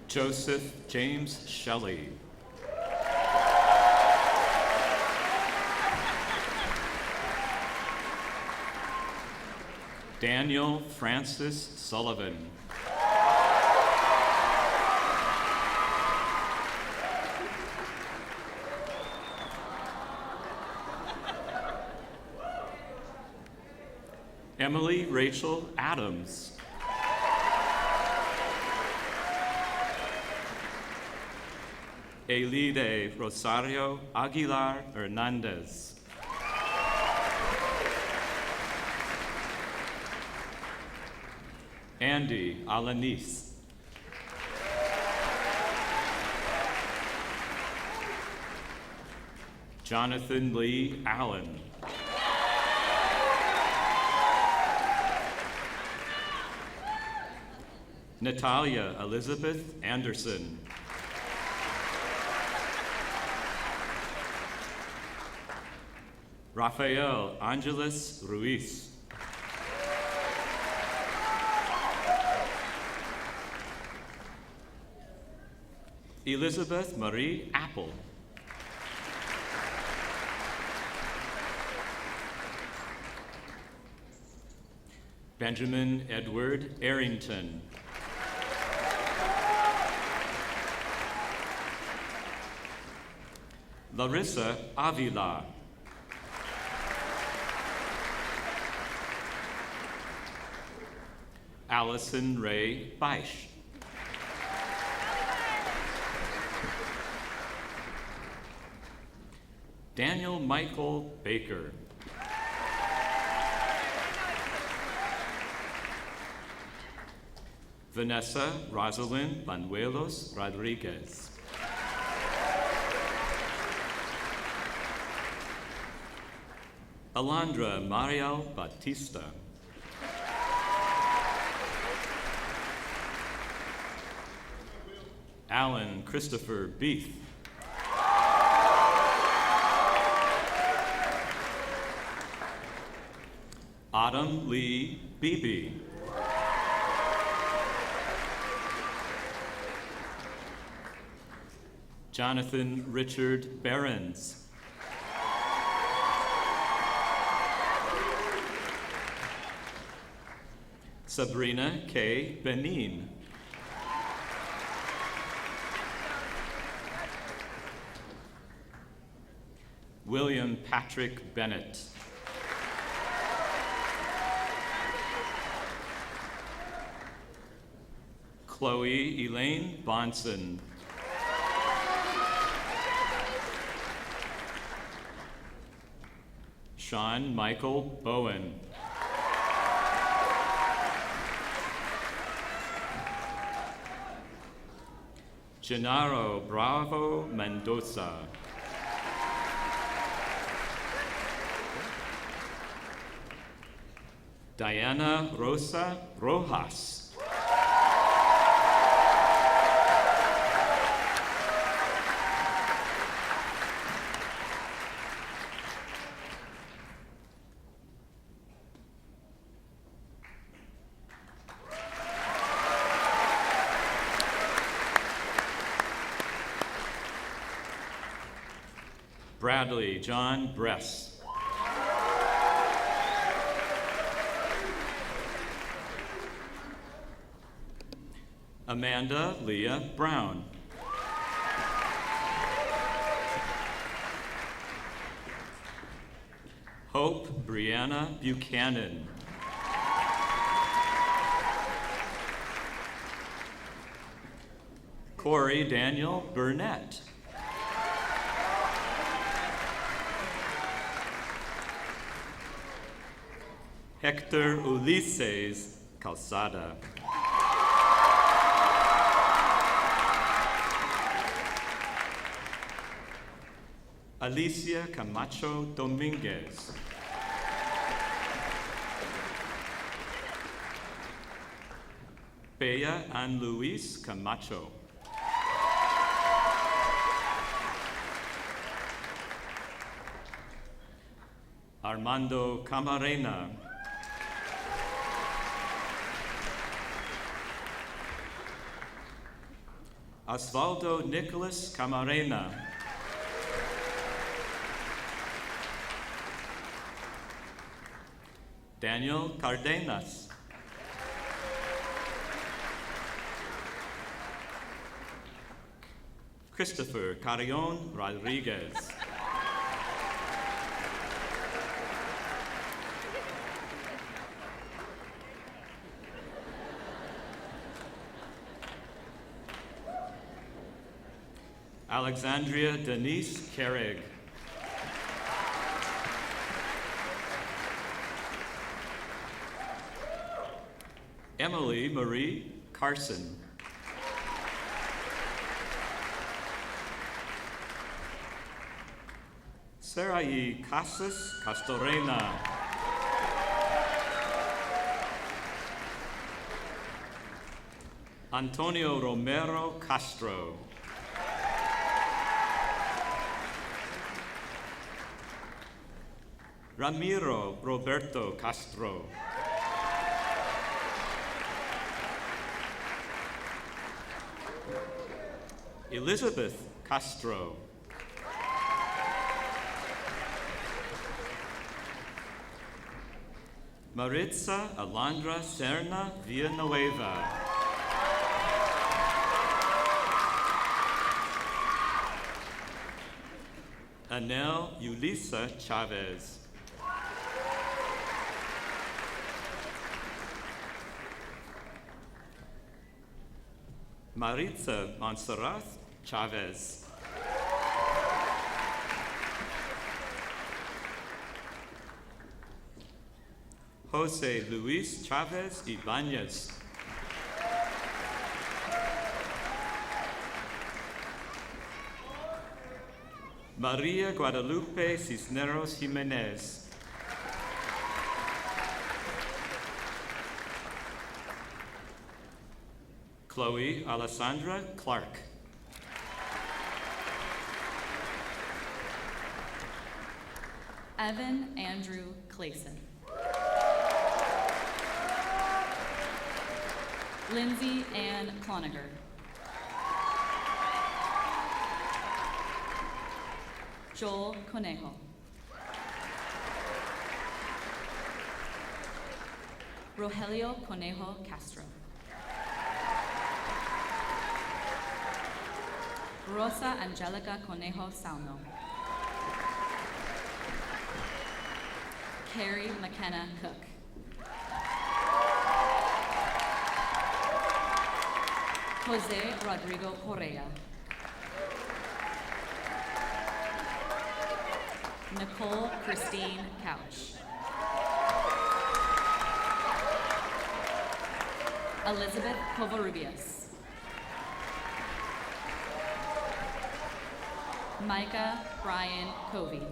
Joseph James Shelley. Daniel Francis Sullivan. Emily Rachel Adams. Elide Rosario Aguilar Hernandez. Andy Alanis. Jonathan Lee Allen. Natalia Elizabeth Anderson. Rafael Angeles Ruiz. Elizabeth Marie Apple. Benjamin Edward Arrington. Larissa Avila. Allison Ray Beisch. Daniel Michael Baker. Vanessa Rosalind Banuelos Rodriguez. Alondra Mariel Batista. Alan Christopher Beath. Autumn Lee Beebe. Jonathan Richard Behrens. Sabrina K. Benin. William Patrick Bennett. Chloe Elaine Bonson. Sean Michael Bowen. Gennaro Bravo Mendoza. Diana Rosa Rojas. Bradley John Bress. Amanda Leah Brown. Hope Brianna Buchanan. Corey Daniel Burnett. Hector Ulises Calzada. Alicia Camacho Dominguez. Bea Ann Luis Camacho. Armando Camarena. Osvaldo Nicholas Camarena. Daniel Cardenas. Christopher Carrion Rodriguez. Alexandria Denise Carrig. Emily Marie Carson. Sarai Casas Castorena. Antonio Romero Castro. Ramiro Roberto Castro. Elizabeth Castro. Maritza Alondra Serna Villanueva. Anel Yulisa Chavez. Maritza Montserrat Chavez. Jose Luis Chavez Ibanez. Maria Guadalupe Cisneros Jimenez. Chloe Alessandra Clark. Evan Andrew Clayson. Lindsay Ann Cloninger. Joel Conejo. Rogelio Conejo Castro. Rosa Angelica Conejo Sauno. Carrie McKenna Cook. Jose Rodrigo Correa. Nicole Christine Couch. Elizabeth Covarrubias. Micah Brian Covey.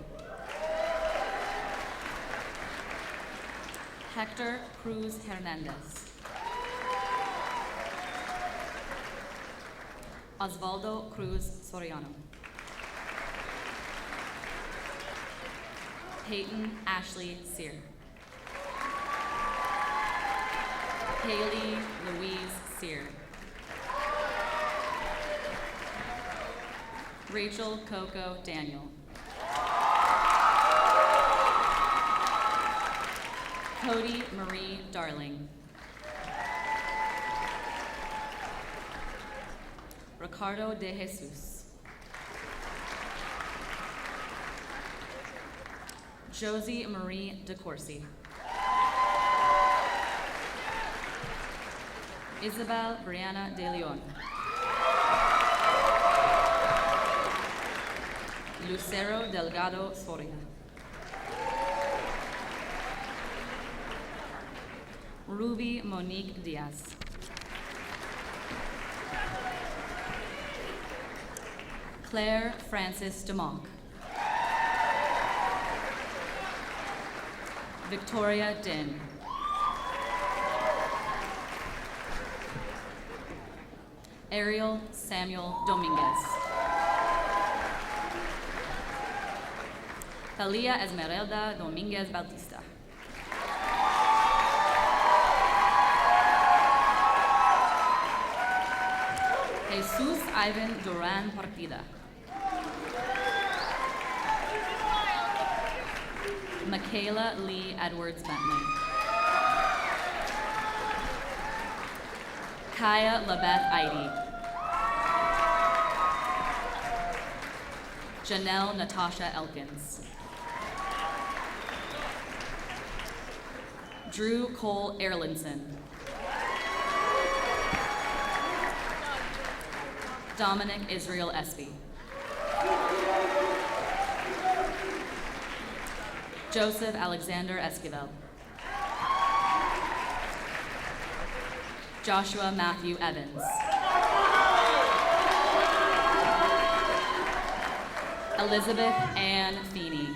Hector Cruz Hernandez. Osvaldo Cruz Soriano. Peyton Ashley Sear. Haley Louise Sear. Rachel Coco Daniel. Cody Marie Darling. Ricardo de Jesus. Josie Marie DeCourcy. Isabel Brianna De Leon. Lucero Delgado Soria. Ruby Monique Diaz. Claire Frances DeMonk. Victoria Din. Ariel Samuel Dominguez. Thalia Esmeralda Dominguez Bautista. Jesus Ivan Duran Partida. Michaela Lee Edwards Bentley. Kaya Labeth Eide. Janelle Natasha Elkins. Drew Cole Erlinson. Dominic Israel Espy. Joseph Alexander Esquivel. Joshua Matthew Evans. Elizabeth Ann Feeney.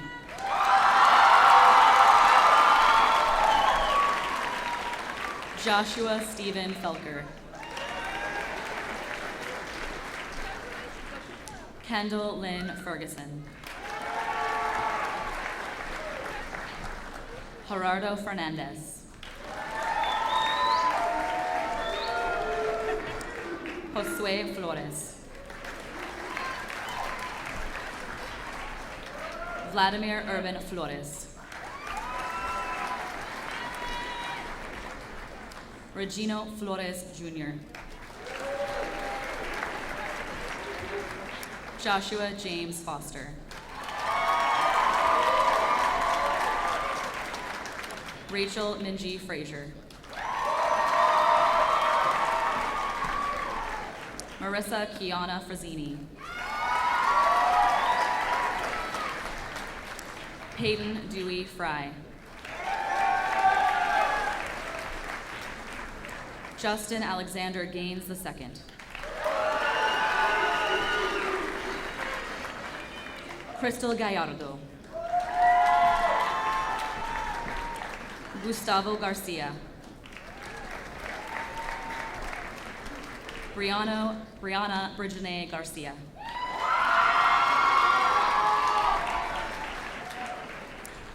Joshua Stephen Felker. Kendall Lynn Ferguson. Gerardo Fernandez. Josue Flores. Vladimir Urban Flores. Regino Flores Jr. Joshua James Foster. Rachel Minji Frazier. Marissa Kiana Frazzini. Peyton Dewey Fry. Justin Alexander Gaines II. Crystal Gallardo. Gustavo Garcia. Brianna Brigine Garcia.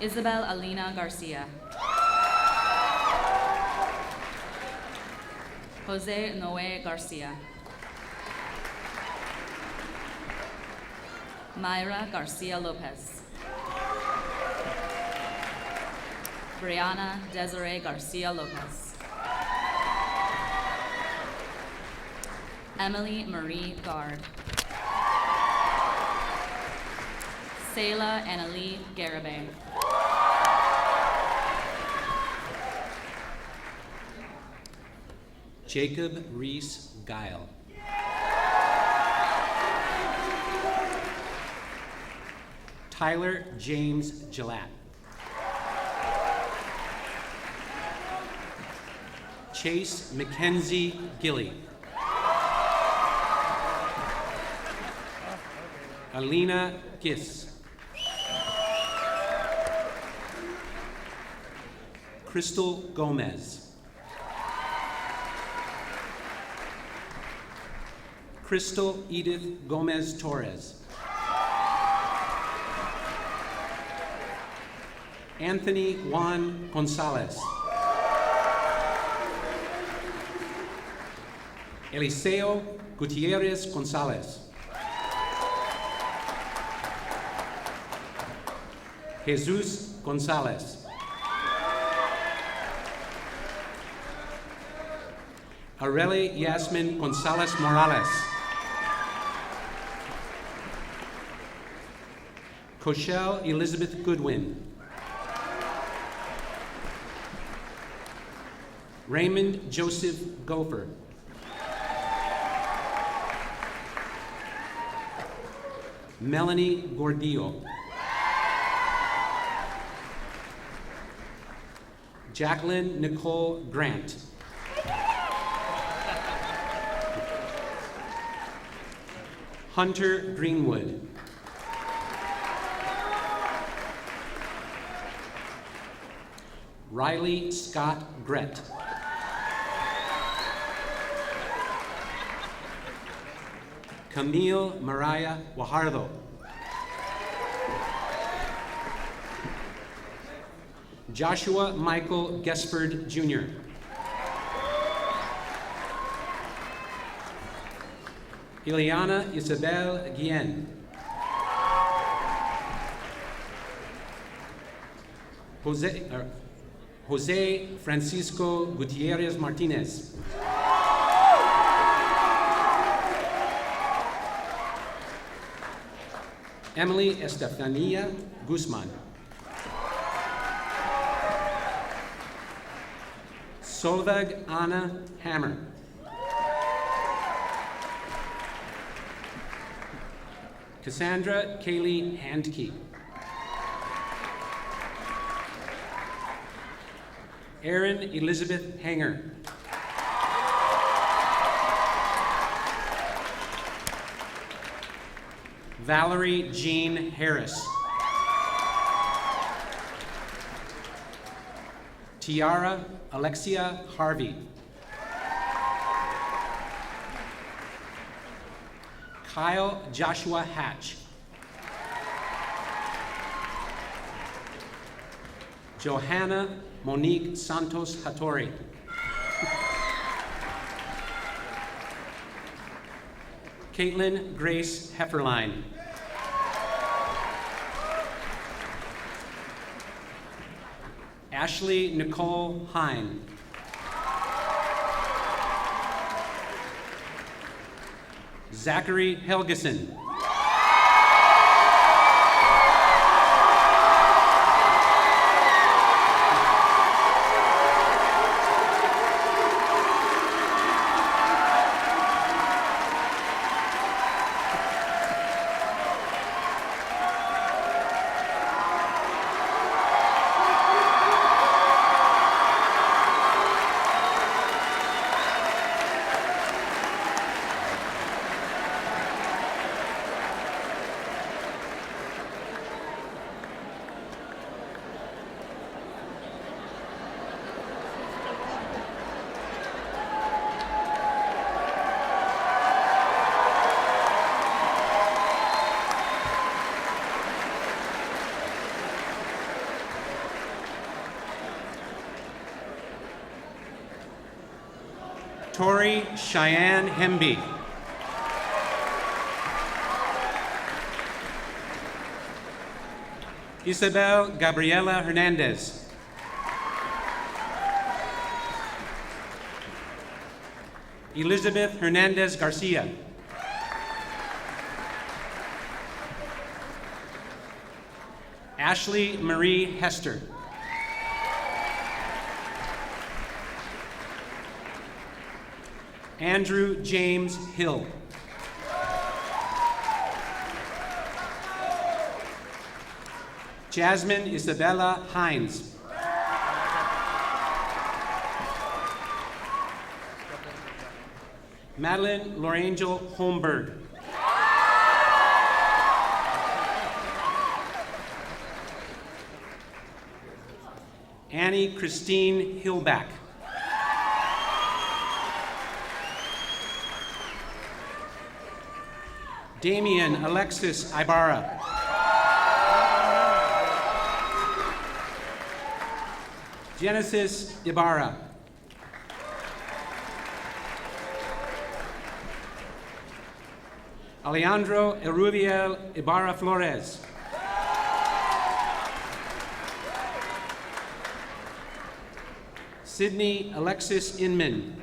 Isabel Alina Garcia. Jose Noe Garcia. Mayra Garcia Lopez. Brianna Desiree Garcia Lopez. Emily Marie Gard. Sayla Annalie Garibay. Jacob Reese Guile. Tyler James Gillette. Chase Mackenzie Gilly. Alina Giss. Crystal Gomez. Crystal Edith Gomez Torres. Anthony Juan Gonzalez. Eliseo Gutierrez Gonzalez. Jesus Gonzalez. Areli Yasmin Gonzalez Morales. Cochelle Elizabeth Goodwin. Raymond Joseph Gopher. Melanie Gordillo. Jacqueline Nicole Grant. Hunter Greenwood. Riley Scott Grett. Camille Mariah Guajardo. Joshua Michael Gesford Jr. Ileana Isabel Guillen. Jose Francisco Gutierrez Martinez. Emily Estefania Guzman. Solveig Anna Hammer. Cassandra Kaylee Handke. Erin Elizabeth Hanger. Valerie Jean Harris. Tiara Alexia Harvey. Kyle Joshua Hatch. Johanna Monique Santos Hattori. Caitlin Grace Hefferline. Ashley Nicole Hine. Zachary Helgeson. Tori Cheyenne Hemby. Isabel Gabriela Hernandez. Elizabeth Hernandez Garcia. Ashley Marie Hester. Andrew James Hill. Jasmine Isabella Hines. Madeline Lorangel Holmberg. Annie Christine Hillback. Damian Alexis Ibarra. Genesis Ibarra. Alejandro Erubiel Ibarra Flores. Sydney Alexis Inman.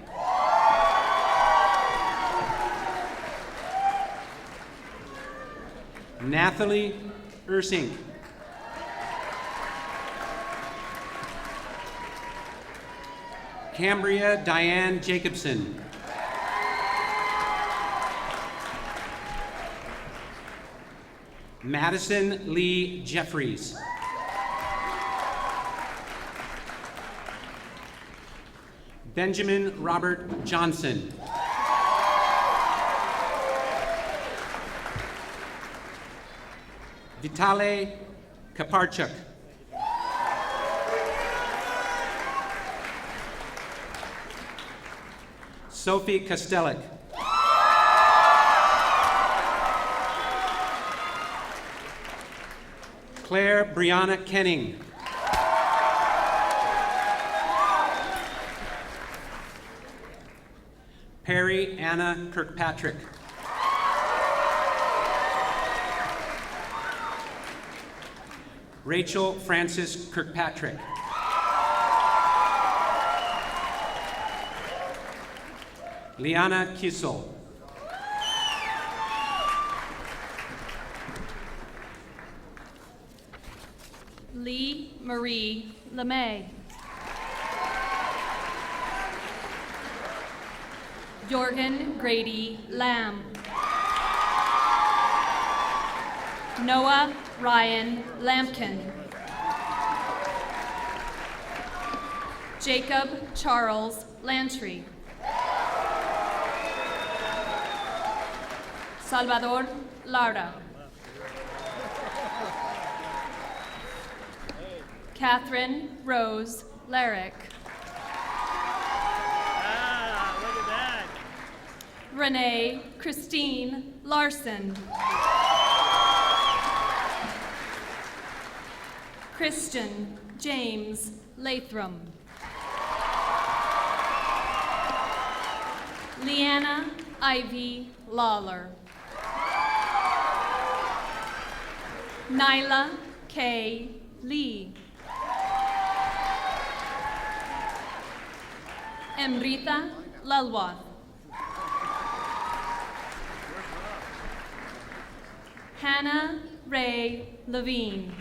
Nathalie Ursink. Cambria Diane Jacobson. Madison Lee Jeffries. Benjamin Robert Johnson. Vitale Kaparchuk. Sophie Kostelik. Claire Brianna Kenning. Perry Anna Kirkpatrick. Rachel Francis Kirkpatrick. Liana Kissel. Lee Marie LeMay. Jorgen Grady Lamb. Noah Ryan Lampkin. Jacob Charles Lantry. Salvador Lara. Catherine Rose Larrick. Look at that. Renee Christine Larson. Christian James Lathram. Leanna Ivy Lawler. Nyla K. Lee. Emrita Lalwa. Hannah Ray Levine.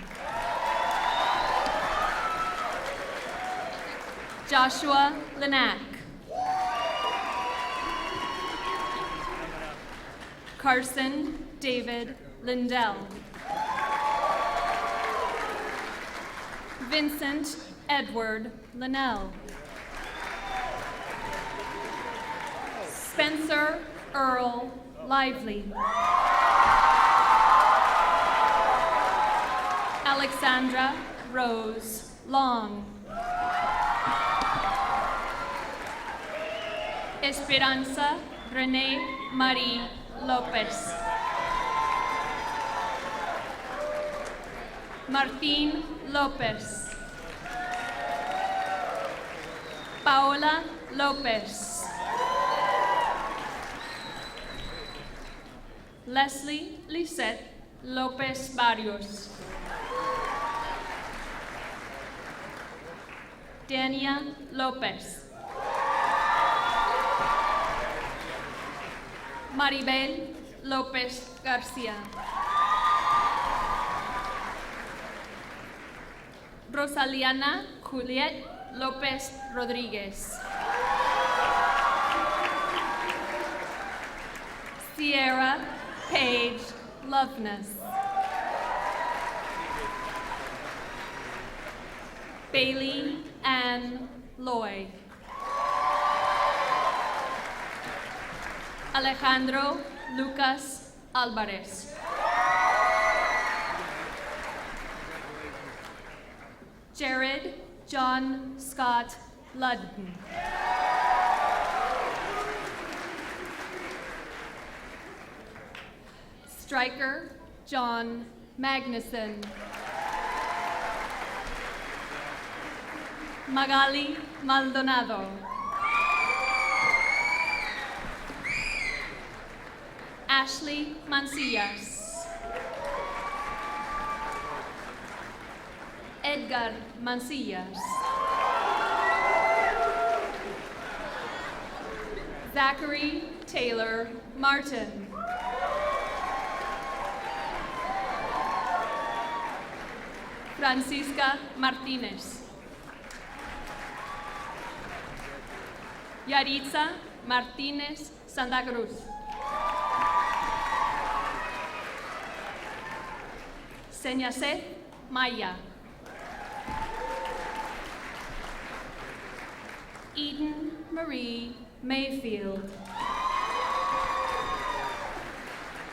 Joshua Linack. Carson David Lindell. Vincent Edward Linnell. Spencer Earl Lively. Alexandra Rose Long. Esperanza Renee Marie Lopez. Martín Lopez. Paola Lopez. Leslie Lisette Lopez Barrios. Dania Lopez. Maribel Lopez Garcia. Rosaliana Juliet Lopez Rodriguez. Sierra Paige Loveness. Bailey Ann Loy. Alejandro Lucas Alvarez. Jared John Scott Ludden. Striker John Magnuson. Magali Maldonado. Ashley Mancillas. Edgar Mancillas. Zachary Taylor Martin. Francisca Martinez. Yaritza Martinez Santa Cruz. Señacet Maya. Eden Marie Mayfield.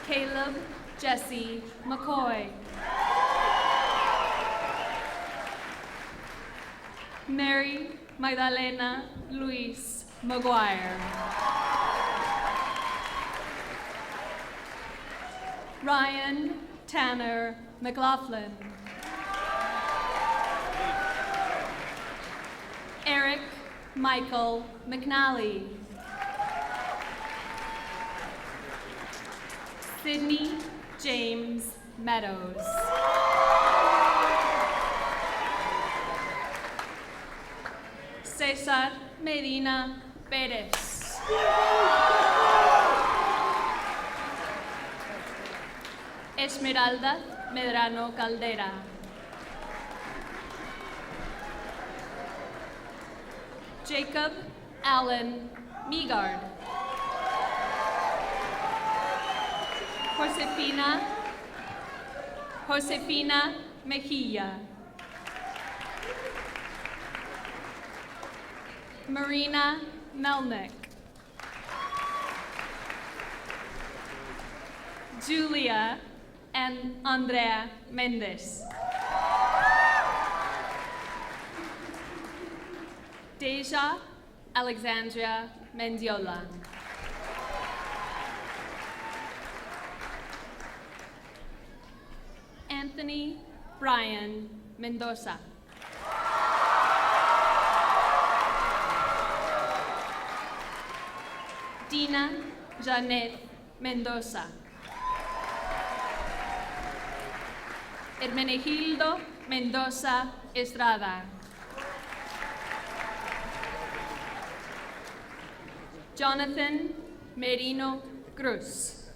Caleb Jesse McCoy. Mary Magdalena Luis McGuire. Ryan Tanner McLaughlin. Eric Michael McNally. Sydney James Meadows. Cesar Medina Perez. Esmeralda Medrano Caldera. Jacob Allen Meagard. Josefina Mejia. Marina Melnick. Julia and Andrea Mendez. Deja Alexandria Mendiola. Anthony Brian Mendoza. Dina Janet Mendoza. Hermenegildo Mendoza Estrada. Jonathan Merino Cruz.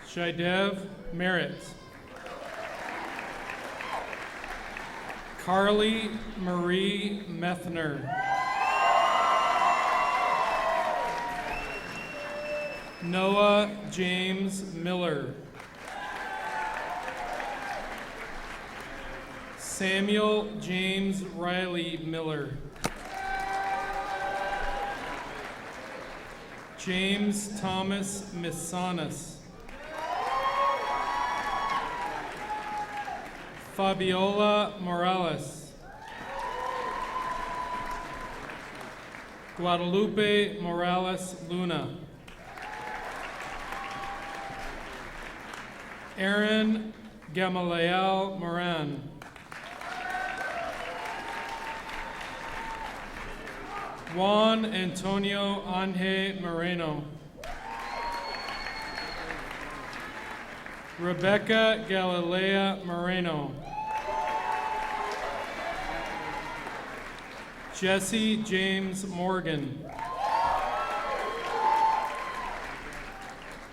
Shidev Merritt. Carly Marie Methner. Noah James Miller. Samuel James Riley Miller. James Thomas Misanis. Fabiola Morales. Guadalupe Morales Luna. Aaron Gamaliel Moran. Juan Antonio Anje Moreno. Rebecca Galilea Moreno. Jesse James Morgan.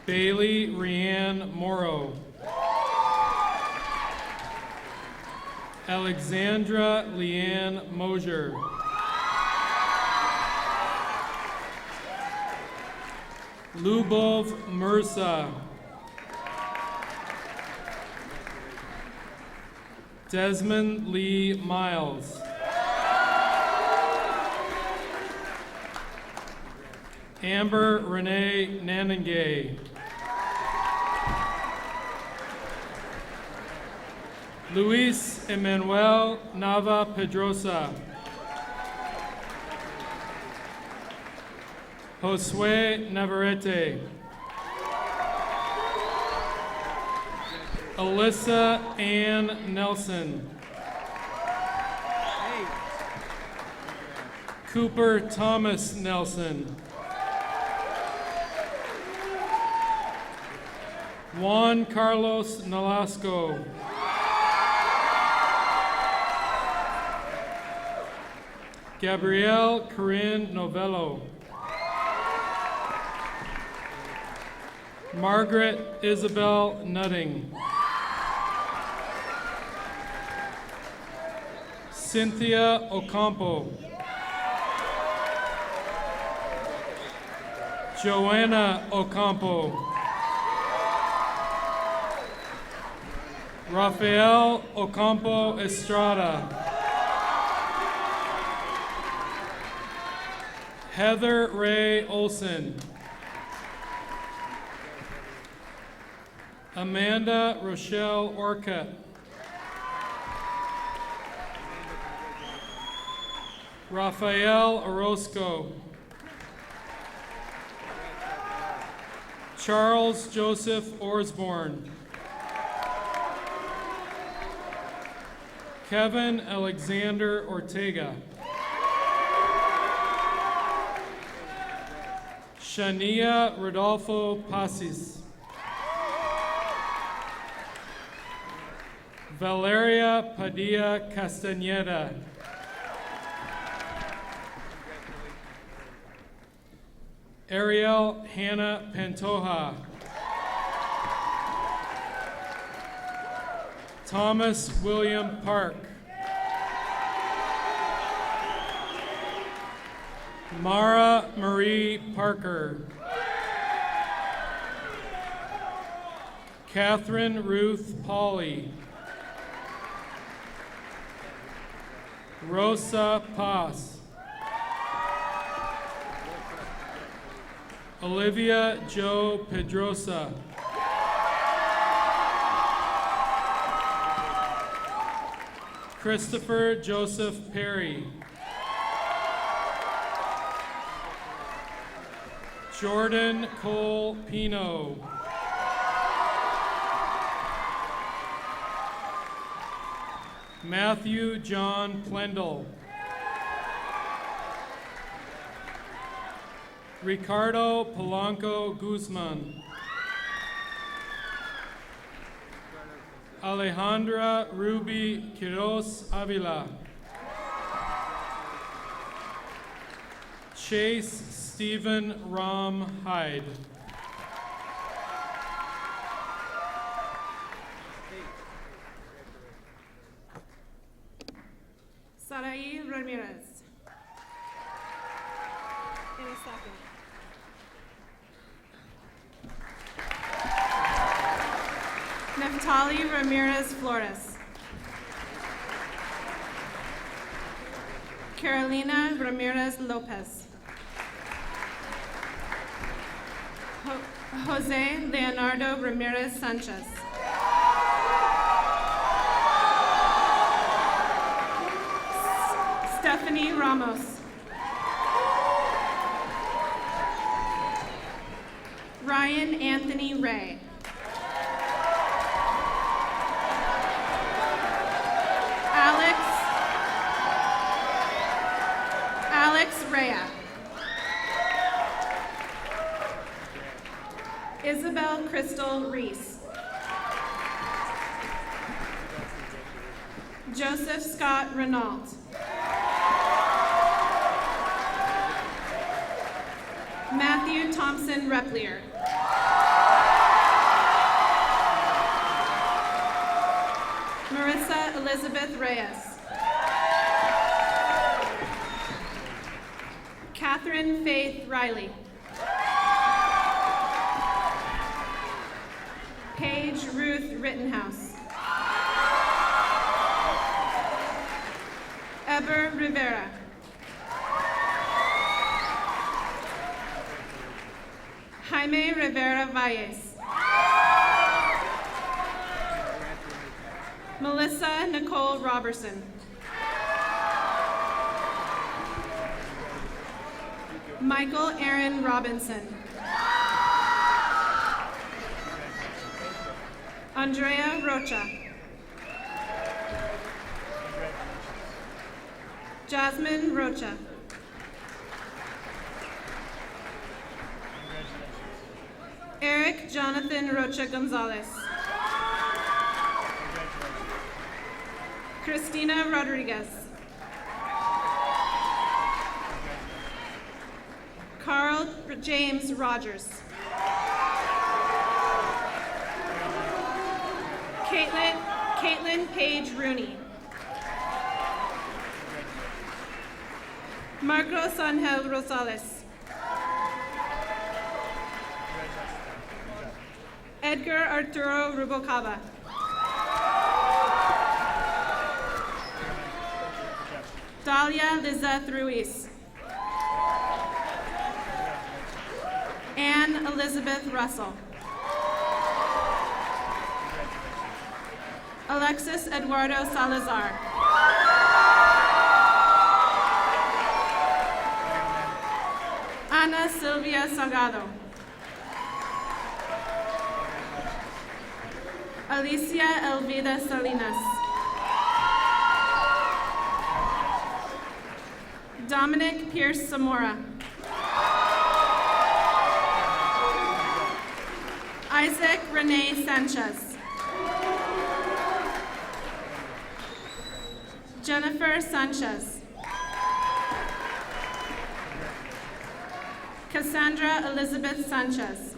Bailey Rianne Morrow. Alexandra Leanne Mosier. Lubov Mursa. Desmond Lee Miles. Amber Renee Naningay. Luis Emmanuel Nava Pedrosa. Josue Navarrete. Alyssa Ann Nelson. Cooper Thomas Nelson. Juan Carlos Nolasco. Gabrielle Corinne Novello. Margaret Isabel Nutting. Cynthia Ocampo. Joanna Ocampo. Rafael Ocampo Estrada. Heather Ray Olson. Amanda Rochelle Orcutt. Rafael Orozco. Charles Joseph Orsborn. Kevin Alexander Ortega. Shania Rodolfo Pasis. Valeria Padilla Castañeda. Ariel Hannah Pantoja. Thomas William Park. Mara Marie Parker. Catherine Ruth Pauley. Rosa Paz. Olivia Jo Pedrosa. Christopher Joseph Perry. Jordan Cole Pino. Matthew John Plendel. Ricardo Polanco Guzman. Alejandra Ruby Quiroz Avila. Chase Stephen Ram Hyde. Sarai Ramirez. Any second. Neftali Ramirez Flores. Carolina Ramirez Lopez. Jose Leonardo Ramirez Sanchez. Stephanie Ramos. Ryan Anthony Ray. Alex Rea. Isabel Crystal Reese. Joseph Scott Renault. Matthew Thompson Replier. Marissa Elizabeth Reyes. Catherine Faith Riley. Paige Ruth Rittenhouse. Eber Rivera. Jaime Rivera Valles. Melissa Nicole Robertson. Michael Aaron Robinson. Andrea Rocha. Jasmine Rocha. Eric Jonathan Rocha Gonzalez. Christina Rodriguez. Carl James Rogers. Caitlin Paige Rooney. Marcos Angel Rosales. Edgar Arturo Rubocaba. Dalia Lizeth Ruiz. Anne Elizabeth Russell. Alexis Eduardo Salazar. Ana Silvia Salgado. Alicia Elvida Salinas. Dominic Pierce Zamora. Isaac Renee Sanchez. Jennifer Sanchez. Cassandra Elizabeth Sanchez.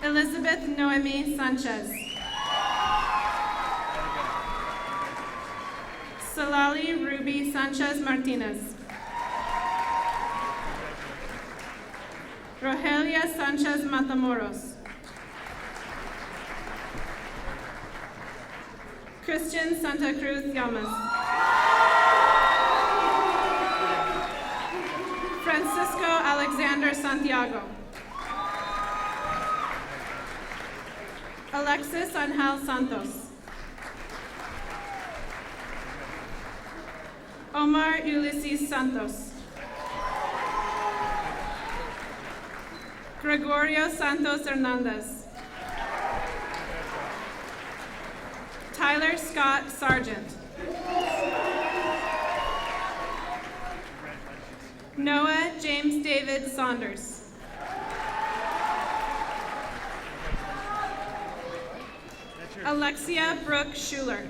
Elizabeth Noemi Sanchez. Salali Ruby Sanchez Martinez. Rogelia Sanchez Matamoros. Christian Santa Cruz Llamas. Francisco Alexander Santiago. Alexis Angel Santos. Omar Ulysses Santos. Gregorio Santos Hernandez. Tyler Scott Sargent. Noah James David Saunders. Alexia Brooke Schuler.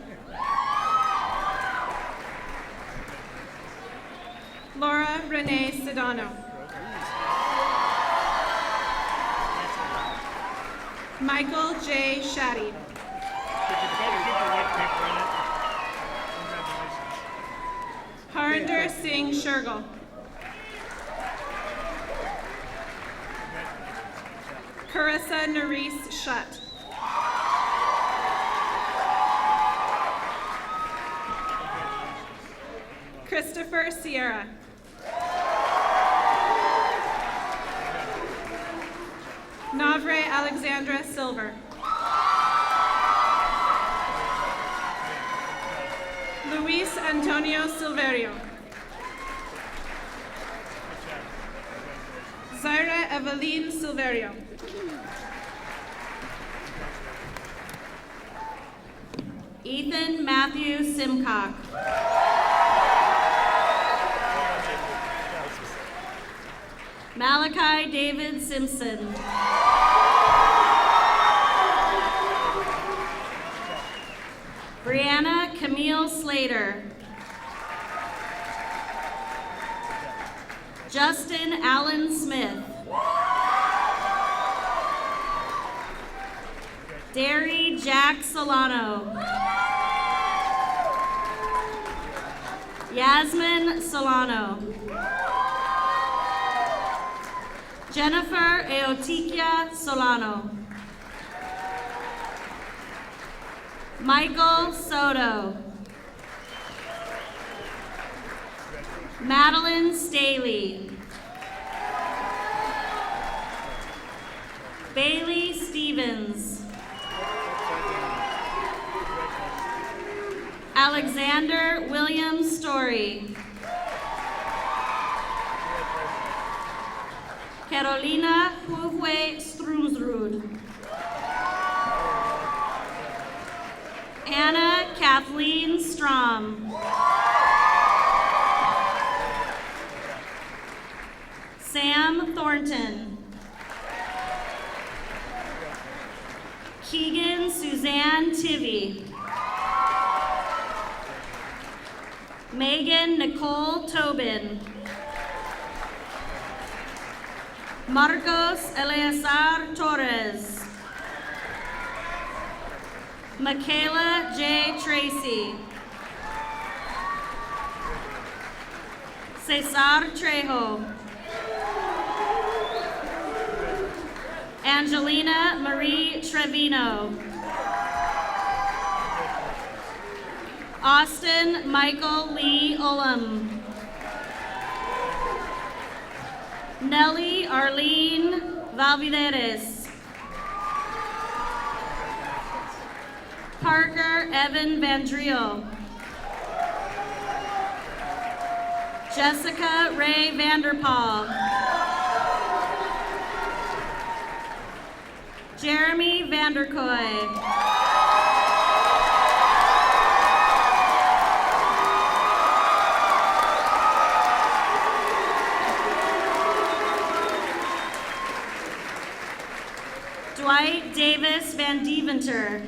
Laura Renee Sedano. Michael J. Shaddy. Harinder Singh Shergill. Carissa Nerisse Shutt. Christopher Sierra. Navre Alexandra Silver. Luis Antonio Silverio. Zaira Eveline Silverio. Ethan Matthew Simcock. Malachi David Simpson. Brianna Camille Slater. Justin Allen Smith. Derry Jack Solano. Yasmin Solano. Jennifer Eotikia Solano. Michael Soto. Madeline Staley. Bailey Stevens. Alexander William Story. Carolina Huwe Strumsrud. Anna Kathleen Strom. Sam Thornton. Keegan Suzanne Tivy. Megan Nicole Tobin. Marcos Eleazar Torres. Michaela J. Tracy. Cesar Trejo. Angelina Marie Trevino. Austin Michael Lee Ullum. Nellie Arlene Valvideres. Parker Evan Vandriel. Jessica Ray Vanderpaul. Jeremy Vanderkoy. Dwight Davis Van Deventer.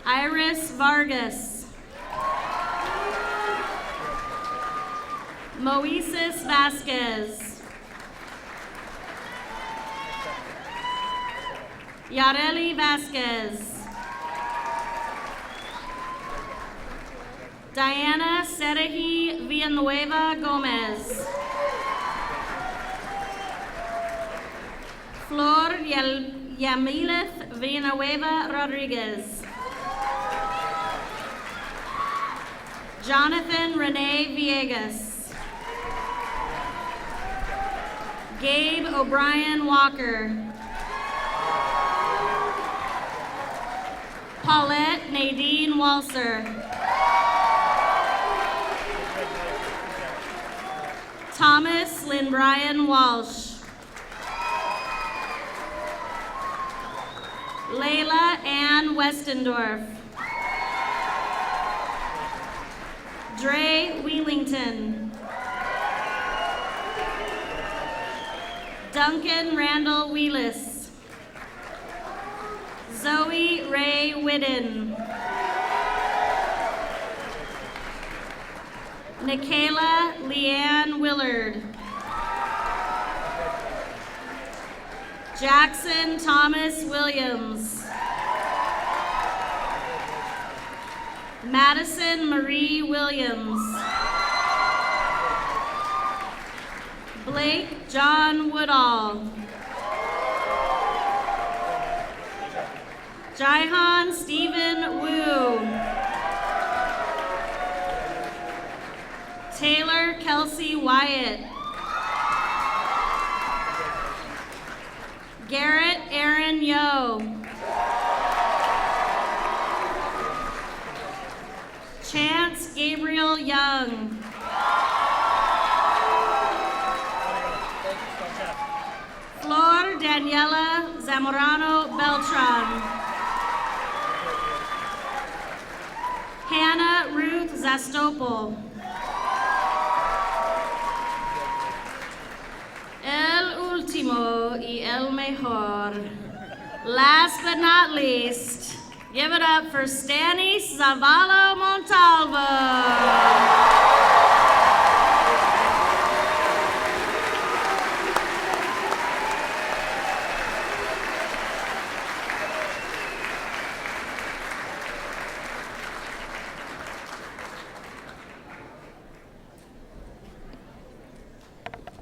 Iris Vargas. Moises Vasquez. Yareli Vasquez. Diana Serahi Villanueva Gomez. Flor Yamileth Villanueva Rodriguez. Jonathan Renee Villegas. Gabe O'Brien Walker. Paulette Nadine Walser. Thomas Lynn Bryan Walsh. Layla Ann Westendorf. Dre Wheelington. Duncan Randall Wheelis. Zoe Ray Whiddon. Nikayla Leanne Willard. Jackson Thomas Williams. Madison Marie Williams. Blake John Woodall. Jaihan Stephen Wu. Taylor Kelsey Wyatt. Garrett Aaron Yo. Chance Gabriel Young. Flor Daniela Zamorano Beltran. Hannah Ruth Zastopol. mejor. Last but not least, give it up for Stanny Zavallo Montalvo.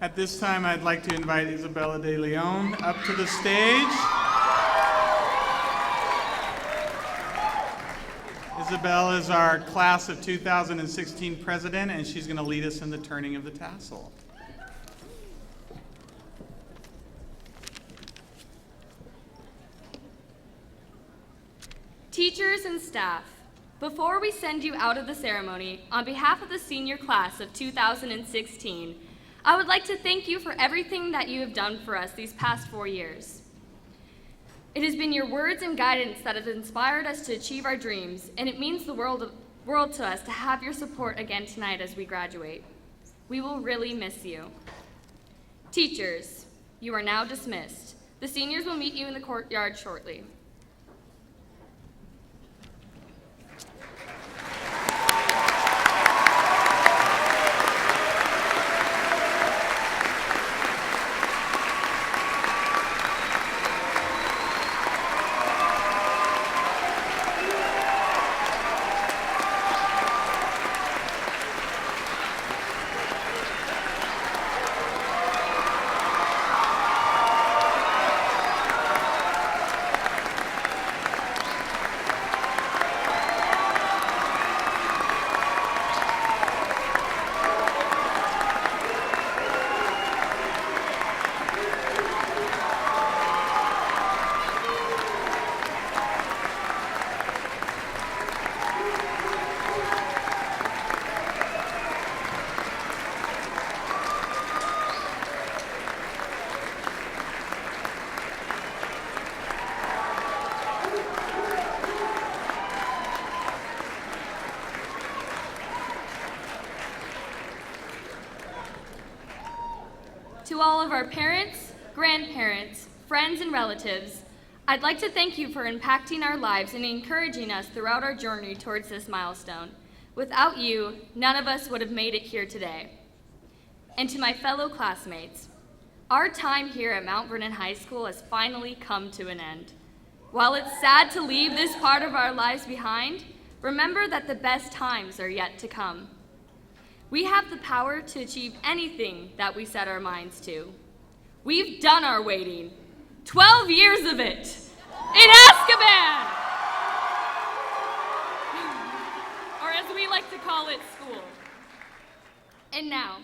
At this time, I'd like to invite Isabella de Leon up to the stage. Isabella is our class of 2016 president, and she's going to lead us in the turning of the tassel. Teachers and staff, before we send you out of the ceremony, on behalf of the senior class of 2016, I would like to thank you for everything that you have done for us these past 4 years. It has been your words and guidance that have inspired us to achieve our dreams, and it means the world to us to have your support again tonight as we graduate. We will really miss you. Teachers, you are now dismissed. The seniors will meet you in the courtyard shortly. To all of our parents, grandparents, friends, and relatives, I'd like to thank you for impacting our lives and encouraging us throughout our journey towards this milestone. Without you, none of us would have made it here today. And to my fellow classmates, our time here at Mount Vernon High School has finally come to an end. While it's sad to leave this part of our lives behind, remember that the best times are yet to come. We have the power to achieve anything that we set our minds to. We've done our waiting, 12 years of it, in Azkaban! Or as we like to call it, school. And now,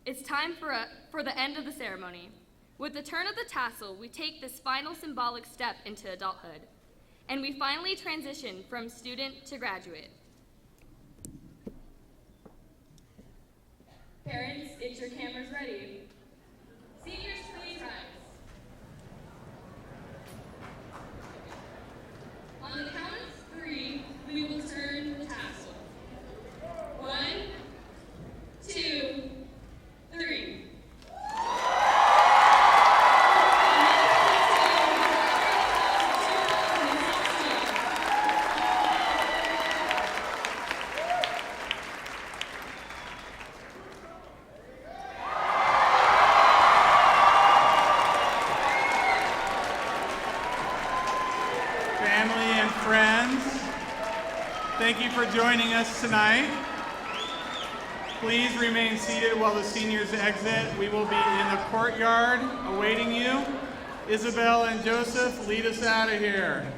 it's time for the end of the ceremony. With the turn of the tassel, we take this final symbolic step into adulthood, and we finally transition from student to graduate. Parents, get your cameras ready. Seniors, please rise. On the count of 3, we will turn the tassel. 1, 2, 3. Thank you for joining us tonight. Please remain seated while the seniors exit. We will be in the courtyard awaiting you. Isabel and Joseph, lead us out of here.